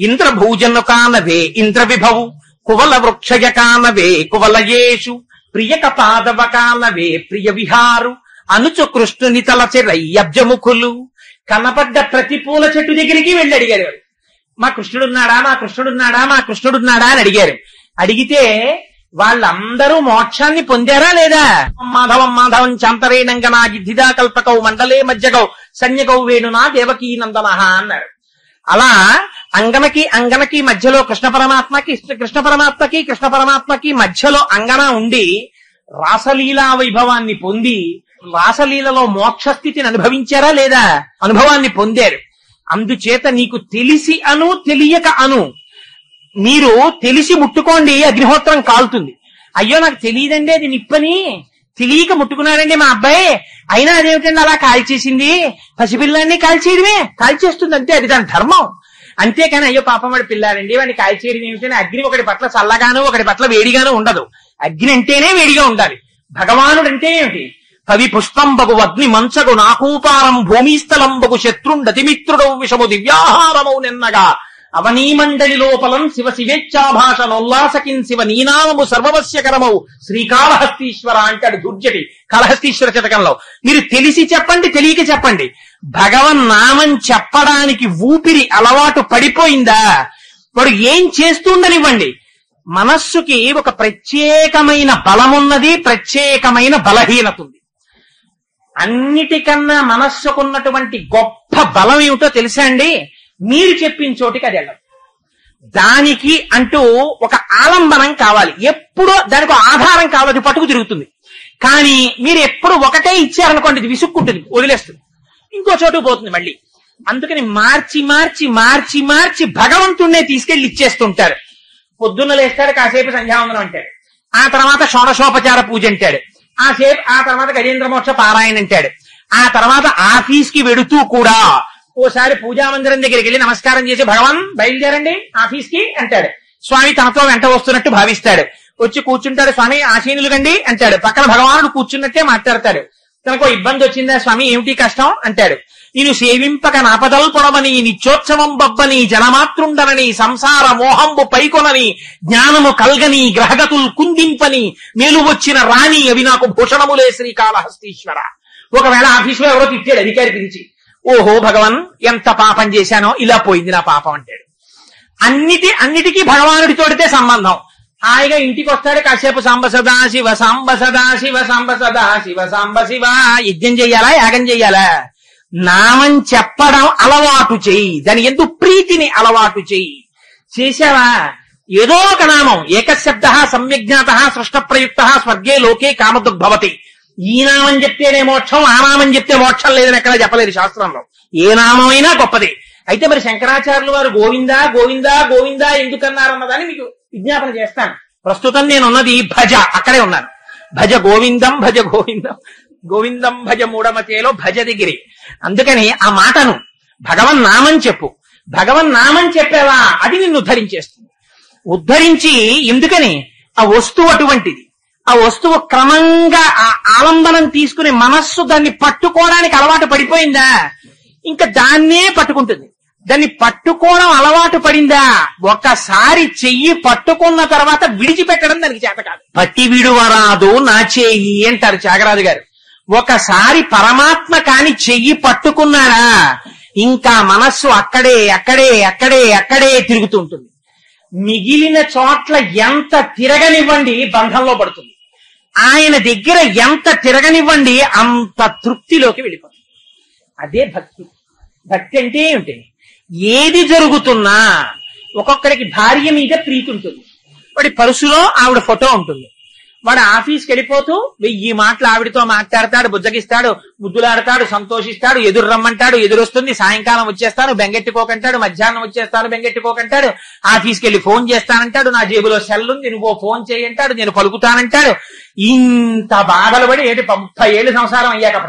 ఇంద్రభూజను కానవే ఇంద్ర విభవు కువల వృక్షయ కానవే కువలయేషు ప్రియక పాదవ కానవే ప్రియ విహారు అనుచు కృష్ణుని తలచెరయ్యబ్జముఖులు. కనపడ్డ ప్రతి పూల చెట్టు దగ్గరికి వెళ్ళి అడిగారు. మా కృష్ణుడున్నాడా అని అడిగారు. అడిగితే వాళ్ళందరూ మోక్షాన్ని పొందారా లేదా? మాధవం చాంతరేణంగనా గిద్ధిదా కల్పకౌ మండలే మధ్యగౌ సన్యగౌ వేణునా దేవకీ నందనః అన్నారు. అలా అంగనకి మధ్యలో కృష్ణ పరమాత్మకి మధ్యలో అంగన ఉండి రాసలీలా వైభవాన్ని పొంది రాసలీలలో మోక్షస్థితిని అనుభవించారా లేదా? అనుభవాన్ని పొందారు. అందుచేత నీకు తెలిసి అను తెలియక అను, మీరు తెలిసి ముట్టుకోండి అగ్నిహోత్రం కాలుతుంది. అయ్యో నాకు తెలియదండి అది నిప్పని, తెలియక ముట్టుకున్నాడండి మా అబ్బాయి, అయినా అదేమిటండి అలా కాల్చేసింది, పసిపిల్లాన్ని కాల్చేయడమే, కాల్చేస్తుంది అంతే, అది దాని ధర్మం. అంతేకాని అయ్యో పాపం వాడి పిల్లాడండి వాడిని కాల్చేయడం ఏమిటని అగ్ని ఒకటి పట్ల చల్లగాను ఒకటి పట్ల వేడిగాను ఉండదు. అగ్ని అంటేనే వేడిగా ఉండాలి. భగవానుడు అంటే ఏమిటి? కవి పుష్పంబగు అగ్ని మంచగు నాకూపారం భూమిస్థలంబగు శత్రుండతిమిత్రుడౌ విషము దివ్యాహారమౌ నిన్నగా అవనీమండలి లోపలం శివ శివేచ్ఛాభాషణోల్లాసకిన్ శివ నీనామము సర్వవస్యకరమౌ శ్రీకాళహస్తీశ్వర అంటాడు దుర్జటి కాళహస్తీశ్వర శతకంలో. మీరు తెలిసి చెప్పండి తెలియక చెప్పండి, భగవన్ నామం చెప్పడానికి ఊపిరి అలవాటు పడిపోయిందా వాడు ఏం చేస్తుండనివ్వండి. మనస్సుకి ఒక ప్రత్యేకమైన బలమున్నది, ప్రత్యేకమైన బలహీనత ఉంది. అన్నిటికన్నా మనస్సుకున్నటువంటి గొప్ప బలం ఏమిటో తెలుసా అండి? మీరు చెప్పిన చోటికి అది వెళ్ళదు. దానికి అంటూ ఒక ఆలంబనం కావాలి, ఎప్పుడో దానికి ఆధారం కావాలి, పట్టుకు తిరుగుతుంది. కానీ మీరు ఎప్పుడు ఒకటే ఇచ్చారనుకోండి ఇది విసుక్కుంటుంది, వదిలేస్తుంది, ఇంకో చోటుకు పోతుంది మళ్ళీ. అందుకని మార్చి మార్చి మార్చి మార్చి భగవంతుణ్ణే తీసుకెళ్లి ఇచ్చేస్తుంటారు. పొద్దున్న లేస్తాడు, కాసేపు సంధ్యావందనం అంటాడు, ఆ తర్వాత షోడశోపచార పూజ అంటాడు, ఆ తర్వాత గజేంద్ర మోక్ష పారాయణ అంటాడు, ఆ తర్వాత ఆఫీస్ కి వెడుతూ కూడా ఓసారి పూజా మందిరం దగ్గరికి వెళ్ళి నమస్కారం చేసి భగవాన్ బయలుదేరండి ఆఫీస్ కి అంటాడు. స్వామి తనతో వెంట వస్తున్నట్టు భావిస్తాడు, వచ్చి కూర్చుంటాడు, స్వామి ఆశీనులు గండి అంటాడు, పక్కన భగవానుడు కూర్చున్నట్టే మాట్లాడతాడు. తనకు ఇబ్బంది వచ్చిందా స్వామి ఏమిటి కష్టం అంటాడు. నేను సేవింపక నాపదల్పొడమని నిత్యోత్సవం బబ్బని జనమాతృండనని సంసార మోహంబు పైకొనని జ్ఞానము కల్గని గ్రహగతులు కుందింపని మేలు వచ్చిన రాణి అవి నాకు భూషణములే శ్రీకాళహస్తీశ్వర. ఒకవేళ ఆఫీసులో ఎవరో తిట్టాడు అధికారి పిలిచి, ఓహో భగవాన్ ఎంత పాపం చేశానో ఇలా పోయింది నా పాపం అంటాడు. అన్నిటికీ భగవానుడి తోడితే సంబంధం. హాయిగా ఇంటికి వస్తాడు, కాసేపు సాంబ సదా శివ సాంబ సదా శివ సాంబ సదా శివ సాంబ శివ. యజ్ఞం చెయ్యాలా, యాగం చెయ్యాలా? నామం చెప్పడం అలవాటు చెయ్యి, దాని ఎందుకు ప్రీతిని అలవాటు చెయ్యి. చేశావా? ఏదో ఒక నామం, ఏకశబ్ద సమ్యజ్ఞాత సృష్ట ప్రయుక్త స్వర్గే లోకే కామదుగ్భవతి. ఈ నామం చెప్తేనే మోక్షం, ఆ నామం చెప్తే మోక్షం లేదని ఎక్కడా చెప్పలేదు శాస్త్రంలో. ఏ నామమైనా గొప్పది. అయితే మరి శంకరాచార్యులు వారు గోవిందా గోవిందా గోవిందా ఎందుకన్నారన్నదాన్ని మీకు విజ్ఞాపన చేస్తాను. ప్రస్తుతం నేనున్నది భజ, అక్కడే ఉన్నాను. భజ గోవిందం భజ గోవిందం గోవిందం భజ మూఢమతేలో భజ దిగిరి. అందుకని ఆ మాటను భగవన్ నామం చెప్పు. భగవన్ నామం చెప్పావా అది నిన్ను ఉద్ధరించేస్తుంది. ఉద్ధరించి ఎందుకని ఆ వస్తువు అటువంటిది. ఆ వస్తువు క్రమంగా ఆ ఆలంబనం తీసుకుని మనస్సు దాన్ని పట్టుకోవడానికి అలవాటు పడిపోయిందా, ఇంకా దాన్నే పట్టుకుంటుంది. దాన్ని పట్టుకోవడం అలవాటు పడిందా, ఒకసారి చెయ్యి పట్టుకున్న తర్వాత విడిచిపెట్టడం దానికి చేత కాదు. పట్టి విడువరాదు నా చెయ్యి అంటారు త్యాగరాజు గారు. ఒకసారి పరమాత్మ కాని చెయ్యి పట్టుకున్నాడా ఇంకా మనస్సు అక్కడే అక్కడే అక్కడే అక్కడే తిరుగుతూ ఉంటుంది. మిగిలిన చోట్ల ఎంత తిరగనివ్వండి బంధంలో పడుతుంది. ఆయన దగ్గర ఎంత తిరగనివ్వండి అంత తృప్తిలోకి వెళ్ళిపోతుంది. అదే భక్తి. భక్తి అంటే ఏమిటి? ఏది జరుగుతున్నా ఒక్కొక్కడికి భార్య మీద ప్రీతి ఉంటుంది. వాడి పరుసులో ఆవిడ ఫోటో ఉంటుంది. వాడు ఆఫీస్కి వెళ్ళిపోతూ 1000 మాటలు ఆవిడతో మాట్లాడతాడు, బుజ్జగిస్తాడు, ముద్దులాడతాడు, సంతోషిస్తాడు, ఎదురు రమ్మంటాడు, ఎదురొస్తుంది, సాయంకాలం వచ్చేస్తాను బెంగెట్టుకోకంటాడు, మధ్యాహ్నం వచ్చేస్తాను బెంగెట్టుకోకంటాడు, ఆఫీస్కి వెళ్ళి ఫోన్ చేస్తానంటాడు, నా జేబులో సెల్ ఉంది నువ్వు ఫోన్ చేయంటాడు, నేను పలుకుతానంటాడు. ఇంత బాధలు పడి 30 ఏళ్ళు సంసారం అయ్యాక